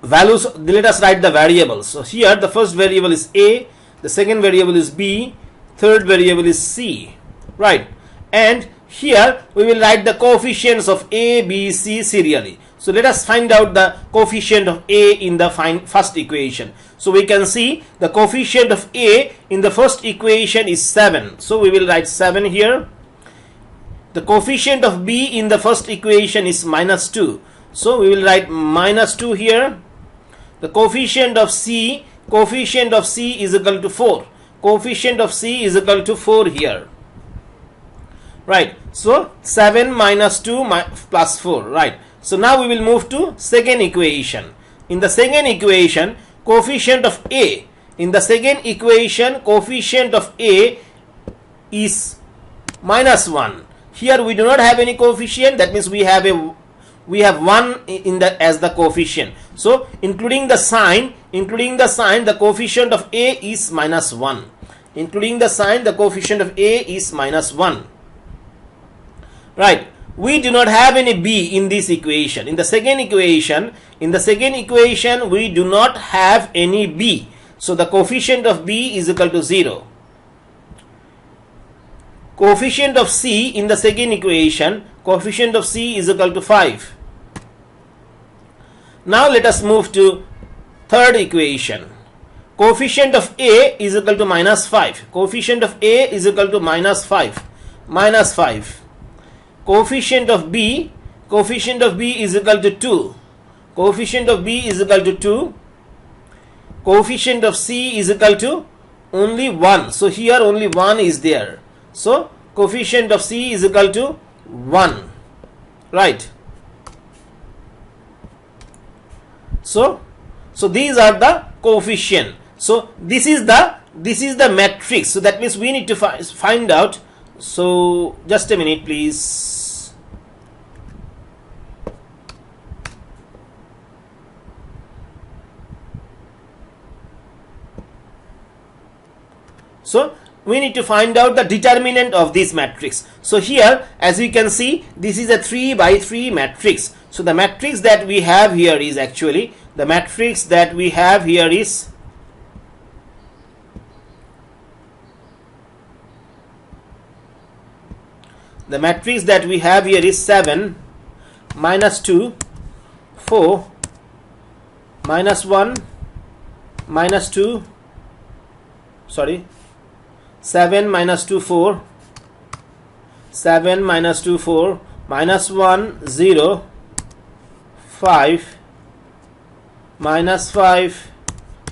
values, let us write the variables. So here the first variable is A, the second variable is B, third variable is C. Right. And here we will write the coefficients of A, B, C serially. So let us find out the coefficient of A in the first equation. So we can see the coefficient of A in the first equation is 7. So we will write 7 here. The coefficient of B in the first equation is -2. So we will write -2 here. The coefficient of C is equal to 4. Coefficient of C is equal to 4 here. right? So 7 minus 2 plus 4, right? So now we will move to second equation. In the second equation, coefficient of A, in the second equation, coefficient of A is minus 1. Here we do not have any coefficient, that means we have 1 in the as the coefficient. So including the sign, the coefficient of A is minus 1. Including the sign, the coefficient of A is minus 1. Right? We do not have any B in this equation. In the second equation, we do not have any B. So the coefficient of B is equal to 0. Coefficient of C in the second equation, coefficient of C is equal to 5. Now let us move to third equation. Coefficient of A is equal to minus 5. Coefficient of A is equal to minus 5. Minus 5. Coefficient of B is equal to 2. Coefficient of B is equal to 2. Coefficient of C is equal to only 1. So here only 1 is there. So coefficient of C is equal to 1. Right. So these are the coefficient. So this is the matrix. So that means we need to find out. So just a minute please. So we need to find out the determinant of this matrix. So here, as you can see, this is a 3 by 3 matrix. So the matrix that we have here is actually, the matrix that we have here is the matrix that we have here is 7 minus 2 4 minus 1 minus 2 sorry 7 minus 2 4 7 minus 2 4 minus 1 0 5 minus 5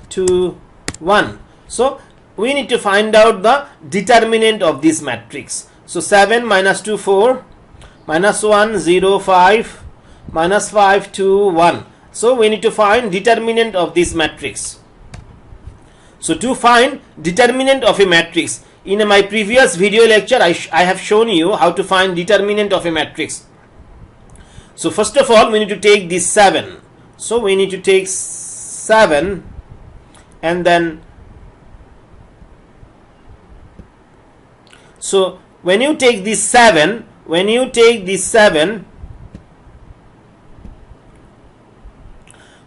2 1. So we need to find out the determinant of this matrix. So 7 minus 2 4 minus 1 0 5 minus 5 2 1. So we need to find determinant of this matrix. So to find determinant of a matrix, in my previous video lecture I have shown you how to find determinant of a matrix. So first of all we need to take this 7. So we need to take 7 and then, so when you take this 7,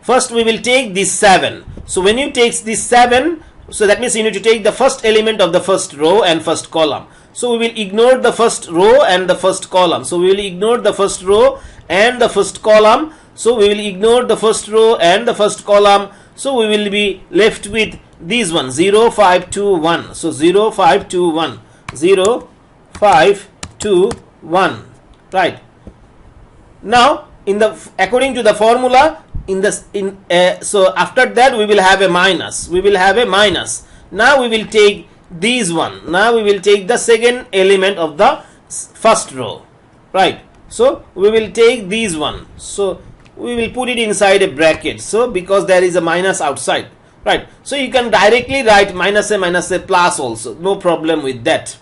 first we will take this 7. So when you take this 7, so that means you need to take the first element of the first row and first column. So we will ignore the first row and the first column. So we will ignore the first row and the first column. So we will ignore the first row and the first column. So we will be left with these one 0 5 2 1. So 0 5 2 1 0 5 2 1. Right. Now according to the formula, so after that we will have a minus. Now we will take these one. Now we will take the second element of the first row. Right. So we will take these one. So we will put it inside a bracket. So because there is a minus outside. Right. So you can directly write minus a plus also. No problem with that.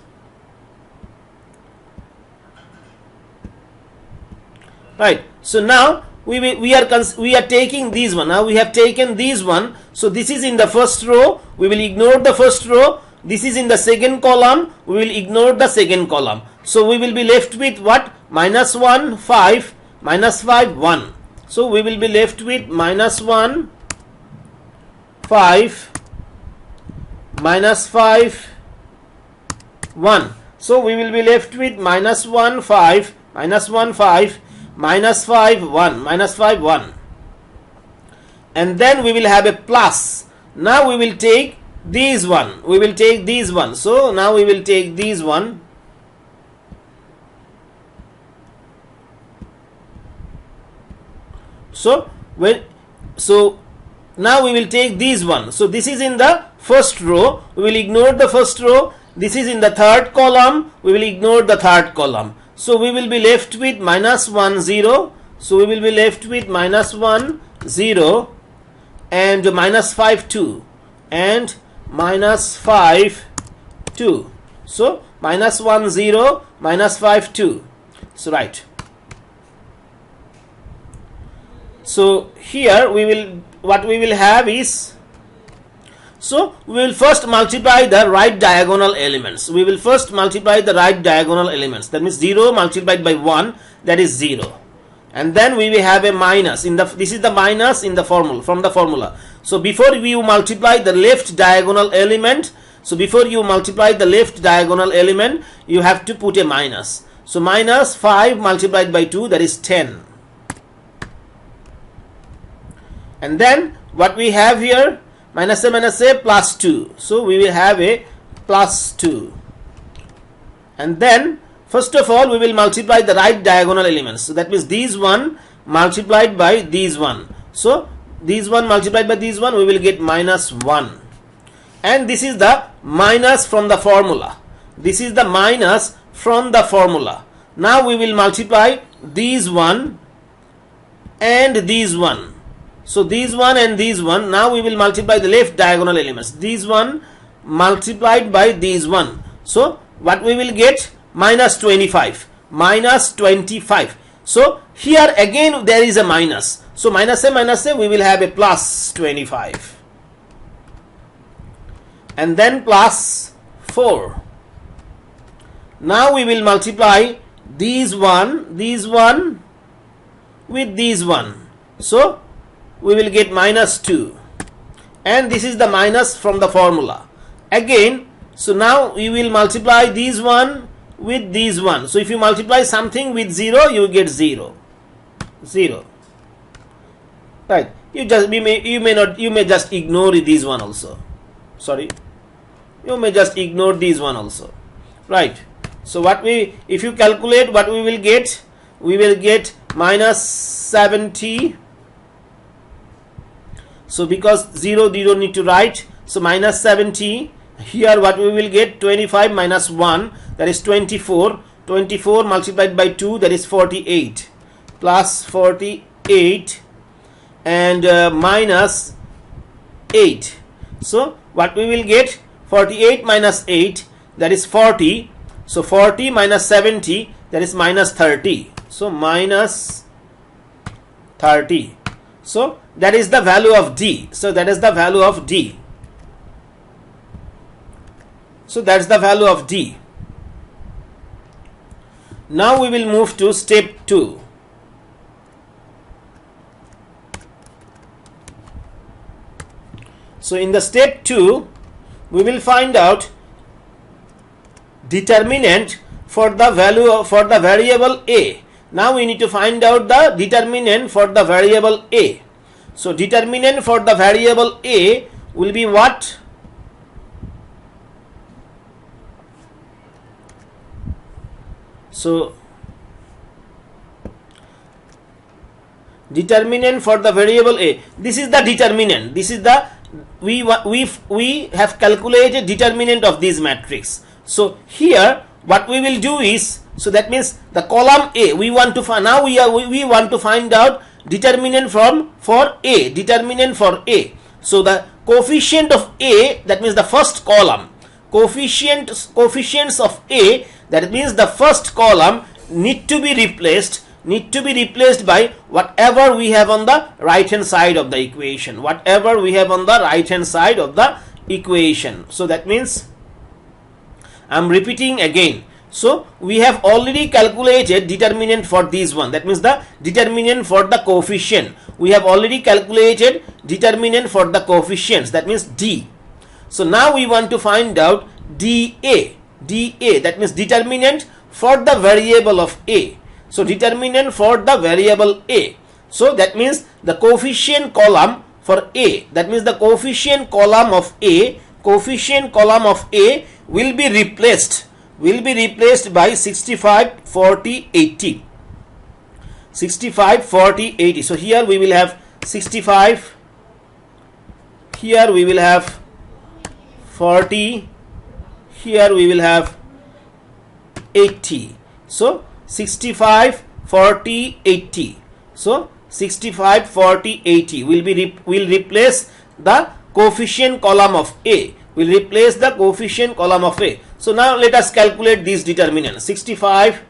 Right. So now we are taking these one. Now we have taken these one. So this is in the first row. We will ignore the first row. This is in the second column. We will ignore the second column. So we will be left with what? Minus 1 5 minus 5 1. So we will be left with minus 1 5 minus 5 1. So we will be left with minus 1 5 minus 1 5 minus 5 1 minus 5 1, and then we will have a plus. Now we will take these one. So now we will take these one. So now we will take these one. So this is in the first row. We will ignore the first row. this is in the third column, we will ignore the third column. So we will be left with minus 1 0. So we will be left with minus 1 0 and minus 5 2 and minus 5 2. So minus 1 0 minus 5 2. So right. So here we will, what we will have is, so we will first multiply the right diagonal elements. We will first multiply the right diagonal elements. That means 0 multiplied by 1, that is 0. And then we will have a minus in the, this is the minus in the formula, from the formula. So before you multiply the left diagonal element, so before you multiply the left diagonal element, you have to put a minus. So minus 5 multiplied by 2, that is 10. And then what we have here, minus a plus 2. So we will have a plus 2. And then first of all we will multiply the right diagonal elements. So that means these one multiplied by these one. So these one multiplied by these one, we will get minus 1. And this is the minus from the formula. This is the minus from the formula. Now we will multiply these one and these one. So these one and these one, now we will multiply the left diagonal elements. These one multiplied by these one. So what we will get? Minus 25. Minus 25. So here again there is a minus. So minus a, we will have a plus 25. And then plus 4. Now we will multiply these one with these one. So we will get minus 2, and this is the minus from the formula again. So now we will multiply these one with these one. So if you multiply something with 0, you get 0, right? You may just ignore these one also. Sorry, you may just ignore these one also, right? So what if you calculate, what we will get minus 70. So because 0 need to write, so minus 70. Here what we will get, 25 minus 1, that is 24. 24 multiplied by 2, that is 48. Plus 48 and minus 8. So what we will get, 48 minus 8, that is 40. So 40 minus 70, that is minus 30. So minus 30. So that is the value of D. So that is the value of D. So that's the value of D. Now we will move to step 2. So in the step 2, we will find out determinant for the value of, for the variable A. Now we need to find out the determinant for the variable A. So determinant for the variable A will be what? So determinant for the variable A, this is the determinant. This is the, we have calculated determinant of this matrix. So here what we will do is, so that means the column A we want to find, now we want to find out determinant for A, determinant for A. So the coefficient of A, that means the first column, coefficients of A, that means the first column need to be replaced by whatever we have on the right hand side of the equation, whatever we have on the right hand side of the equation. So that means, I am repeating again, so we have already calculated determinant for this one, that means the determinant for the coefficient. We have already calculated determinant for the coefficients, that means D. So now we want to find out dA, that means determinant for the variable of A. So determinant for the variable A. So that means the coefficient column for A, that means the coefficient column of A, will be replaced by 65, 40, 80. 65, 40, 80. So here we will have 65, here we will have 40, here we will have 80. So 65, 40, 80. So 65, 40, 80 will replace the coefficient column of A. Will replace the coefficient column of A. So now let us calculate these determinants. 65.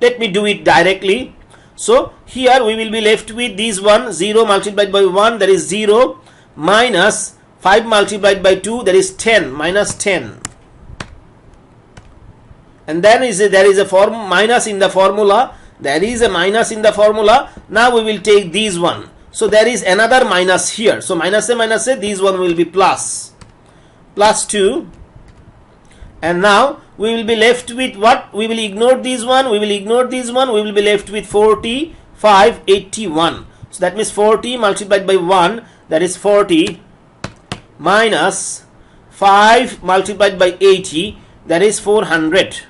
Let me do it directly. So here we will be left with this one, 0 multiplied by 1, that is 0, minus 5 multiplied by 2, that is 10, minus 10. And then there is a minus in the formula. There is a minus in the formula. Now we will take this one. So there is another minus here. So minus a, this one will be plus. Plus 2. And now we will be left with what? We will ignore this one. We will ignore this one. We will be left with 45, 81. So that means 40 multiplied by 1. That is 40. Minus 5 multiplied by 80. That is 400.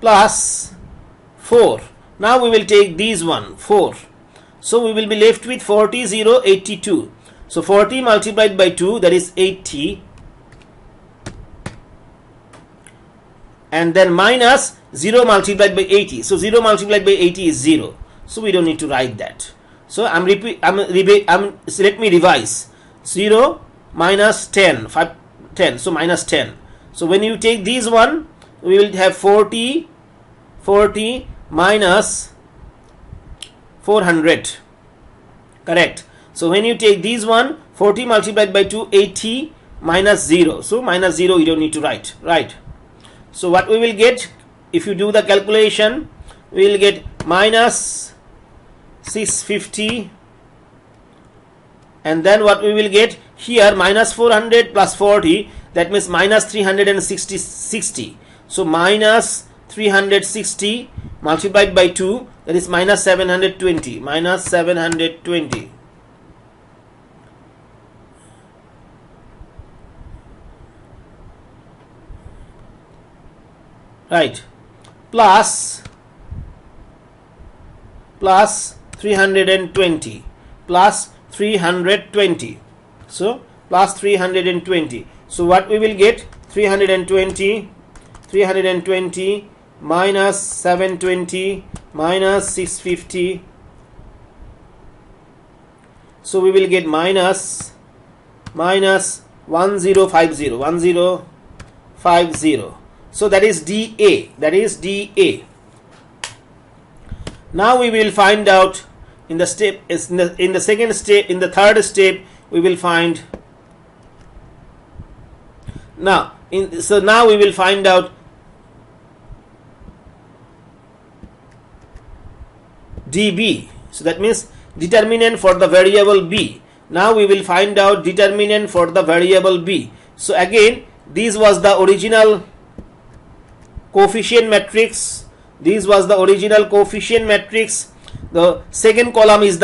Plus 4. Now we will take this one, 4. So we will be left with 40, 0, 82. So 40 multiplied by 2, that is 80. And then minus 0 multiplied by 80. So 0 multiplied by 80 is 0. So we don't need to write that. So let me revise. 0 minus 10, 10. So minus 10. So when you take this one, we will have 40 minus 400. Correct. So when you take this one, 40 multiplied by 2, 80 minus 0. So minus 0 you don't need to write. Right. So what we will get, if you do the calculation, we will get minus 650. And then what we will get here, minus 400 plus 40, that means minus 360. So minus 360 multiplied by 2, that is minus 720. Minus 720. Right. Plus 320. Plus 320. So plus 320. So what we will get? 320 minus 720 minus 650. So we will get minus 1050. So that is dA. That is dA. Now we will find out in the step, in the second step, in the third step, we will find. Now we will find out dB. So that means determinant for the variable B. Now we will find out determinant for the variable B. So again, this was the original coefficient matrix. This was the original coefficient matrix. The second column is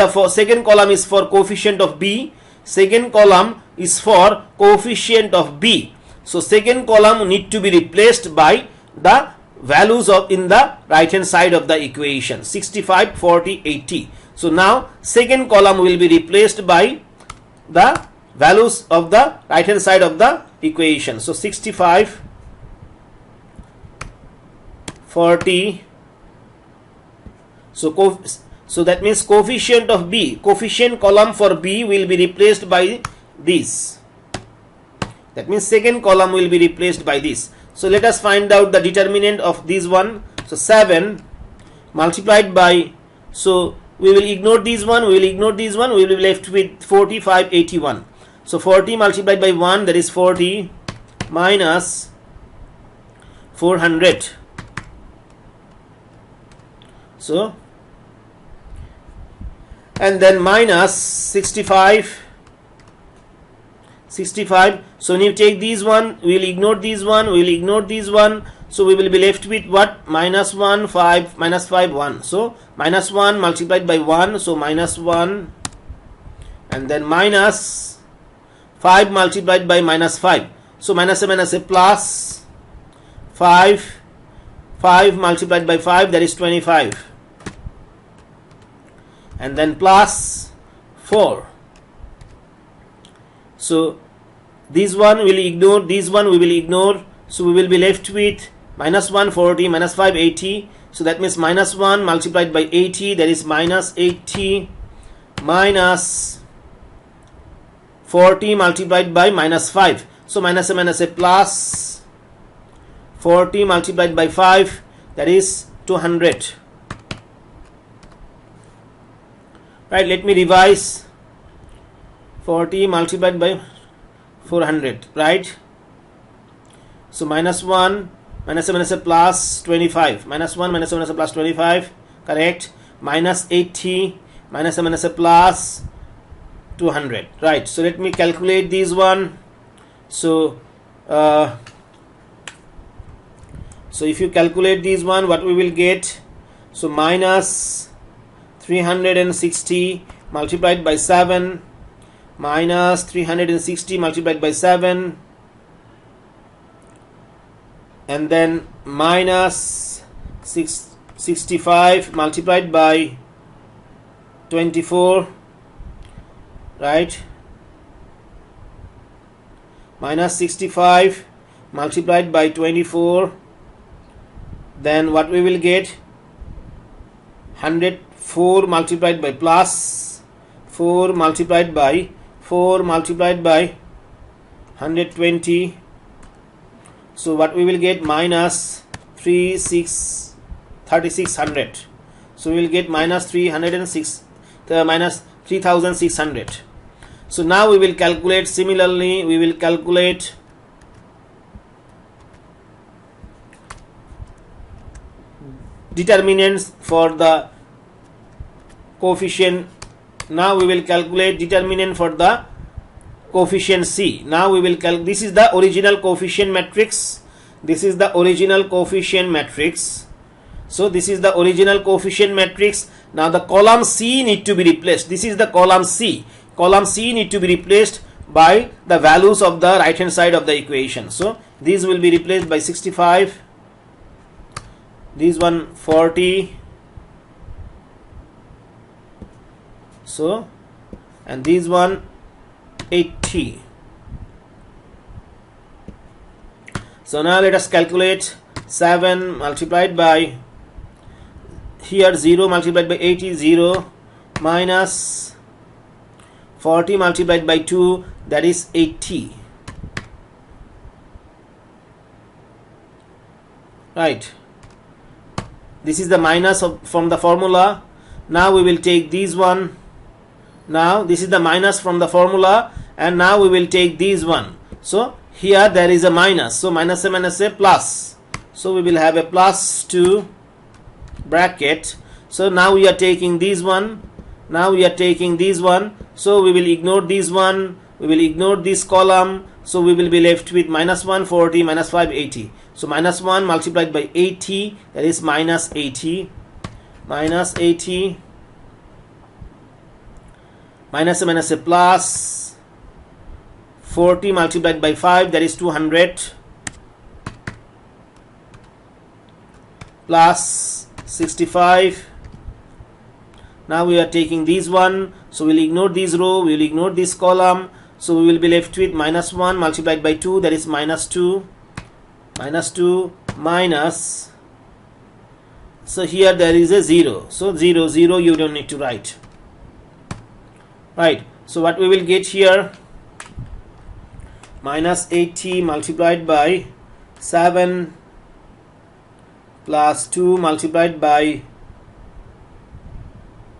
for coefficient of B. Second column is for coefficient of B. So second column need to be replaced by the values of in the right hand side of the equation, 65, 40, 80. So now second column will be replaced by the values of the right hand side of the equation. So 65, 40. So that means coefficient of B, coefficient column for B will be replaced by this. That means second column will be replaced by this. So let us find out the determinant of this one. So 7 multiplied by, so we will ignore this one, we will ignore this one, we will be left with 45, 81. So 40 multiplied by 1, that is 40 minus 400. So and then minus 65. So when you take this one, we will ignore this one, we will ignore this one. So we will be left with what? Minus 1, 5, minus 5, 1. So minus 1 multiplied by 1, so minus 1. And then minus 5 multiplied by minus 5. So minus a plus 5. 5 multiplied by 5, that is 25. And then plus 4. So This one will ignore, this one we will ignore, so we will be left with minus 140 minus 580. So that means minus 1 multiplied by 80, that is minus 80 minus 40 multiplied by minus 5. So minus a plus 40 multiplied by 5, that is 200. Right, let me revise. 40 multiplied by 400, right? So minus 1 minus a plus 25, minus 1 minus a plus 25, correct? Minus 80 minus a plus 200, right? So let me calculate this one. So if you calculate this one, what we will get? So minus 360 multiplied by 7 minus 360 multiplied by 7, and then minus 65 multiplied by 24, right? Minus 65 multiplied by 24, then what we will get? 104 multiplied by plus 4 multiplied by 4 multiplied by 120. So what we will get? Minus 3600. So we will get minus 306, minus 3600. So now we will calculate, similarly we will calculate determinants for the coefficient. Now we will calculate determinant for the coefficient C. Now we will this is the original coefficient matrix. This is the original coefficient matrix. So this is the original coefficient matrix. Now the column C need to be replaced. This is the column C. Column C need to be replaced by the values of the right hand side of the equation. So these will be replaced by 65. This one 40. So, and this one 80. So now let us calculate 7 multiplied by, here 0 multiplied by 80, 0 minus 40 multiplied by 2, that is 80. Right. This is the minus from the formula. Now we will take this one. Now this is the minus from the formula, and now we will take this one. So here there is a minus, so minus a plus. So we will have a plus 2 bracket. So now we are taking this one. Now we are taking this one. So we will ignore this one. We will ignore this column. So we will be left with minus 140 minus 580. So minus 1 multiplied by 80, that is minus 80. Minus 80. Minus a plus 40 multiplied by 5, that is 200, plus 65. Now we are taking this one, so we will ignore this row, we will ignore this column. So we will be left with minus 1 multiplied by 2, that is minus 2. Minus 2 minus, so here there is a 0. So 0, 0 you don't need to write. Right. So what we will get here? Minus 80 multiplied by 7 plus 2 multiplied by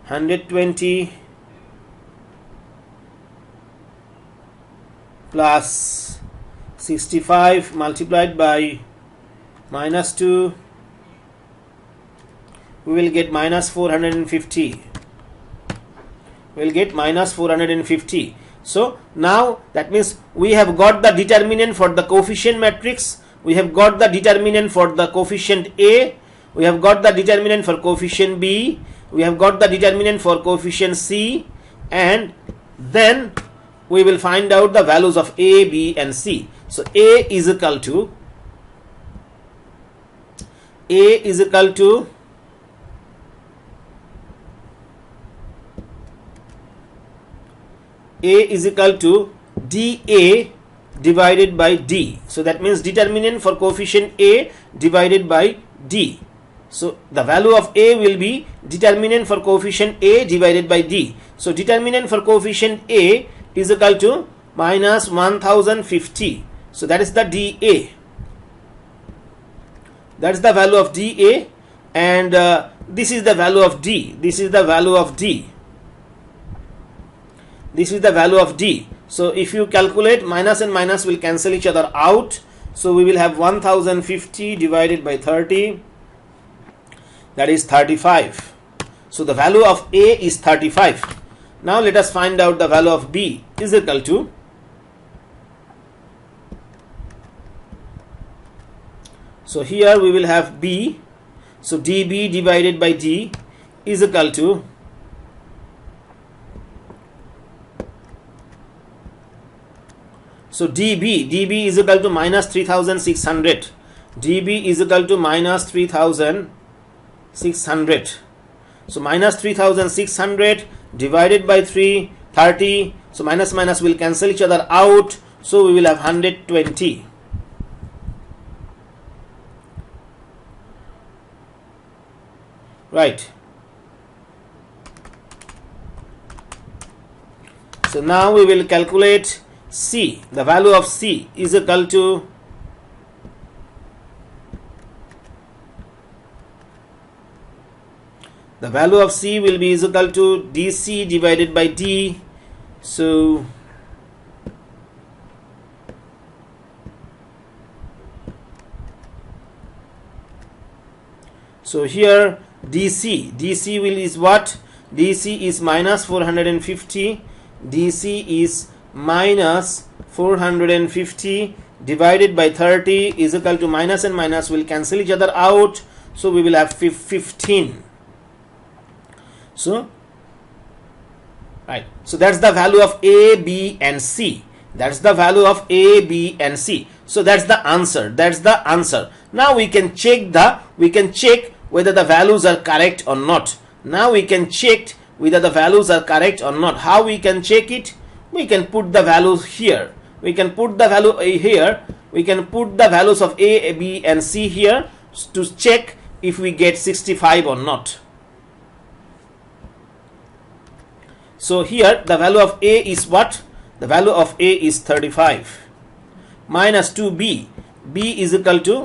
120 plus 65 multiplied by minus 2, we will get minus 450. We will get minus 450. So now that means we have got the determinant for the coefficient matrix, we have got the determinant for the coefficient A, we have got the determinant for coefficient B, we have got the determinant for coefficient C, and then we will find out the values of A, B and C. So A is equal to dA divided by D. So that means determinant for coefficient A divided by D. So the value of A will be determinant for coefficient A divided by D. So determinant for coefficient A is equal to minus 1050. So that is the dA. That is the value of dA, and this is the value of D. This is the value of D. This is the value of D. So if you calculate, minus and minus will cancel each other out. So we will have 1050 divided by 30. That is 35. So the value of A is 35. Now let us find out the value of B is equal to, so here we will have B. So dB divided by D is equal to, so dB is equal to minus 3600. dB is equal to minus 3600. So minus 3600 divided by 30. So minus minus will cancel each other out. So we will have 120. Right. So now we will calculate C. The value of C is equal to, the value of C will be is equal to dC divided by D. So here DC will is what? DC is minus 450. DC is minus 450 divided by 30 is equal to, minus and minus will cancel each other out. So we will have 15. So right. So that's the value of A, B and C. That's the value of A, B and C. So that's the answer. That's the answer. Now we can check whether the values are correct or not. Now we can check whether the values are correct or not. How we can check it? We can put the values here. We can put the value A here. We can put the values of A, B and C here to check if we get 65 or not. So here the value of A is what? The value of A is 35. Minus 2B. B is equal to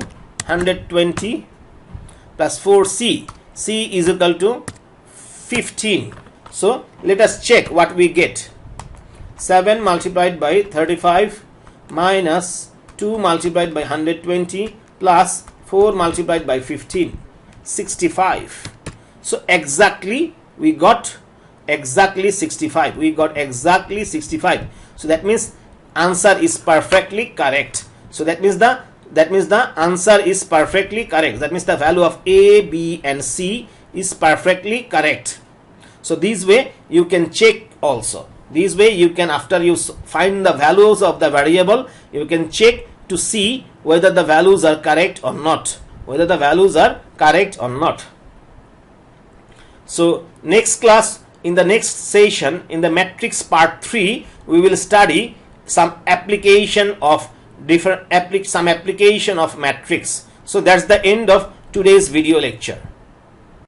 120 plus 4C. C is equal to 15. So let us check what we get. 7 multiplied by 35 minus 2 multiplied by 120 plus 4 multiplied by 15. 65. So exactly we got exactly 65. We got exactly 65. So that means answer is perfectly correct. So that means the answer is perfectly correct. That means the value of A, B and C is perfectly correct. So this way you can check also. This way you can, after you find the values of the variable, you can check to see whether the values are correct or not. Whether the values are correct or not. So next class, in the next session, in the matrix part 3, we will study some application of matrix. So that's the end of today's video lecture.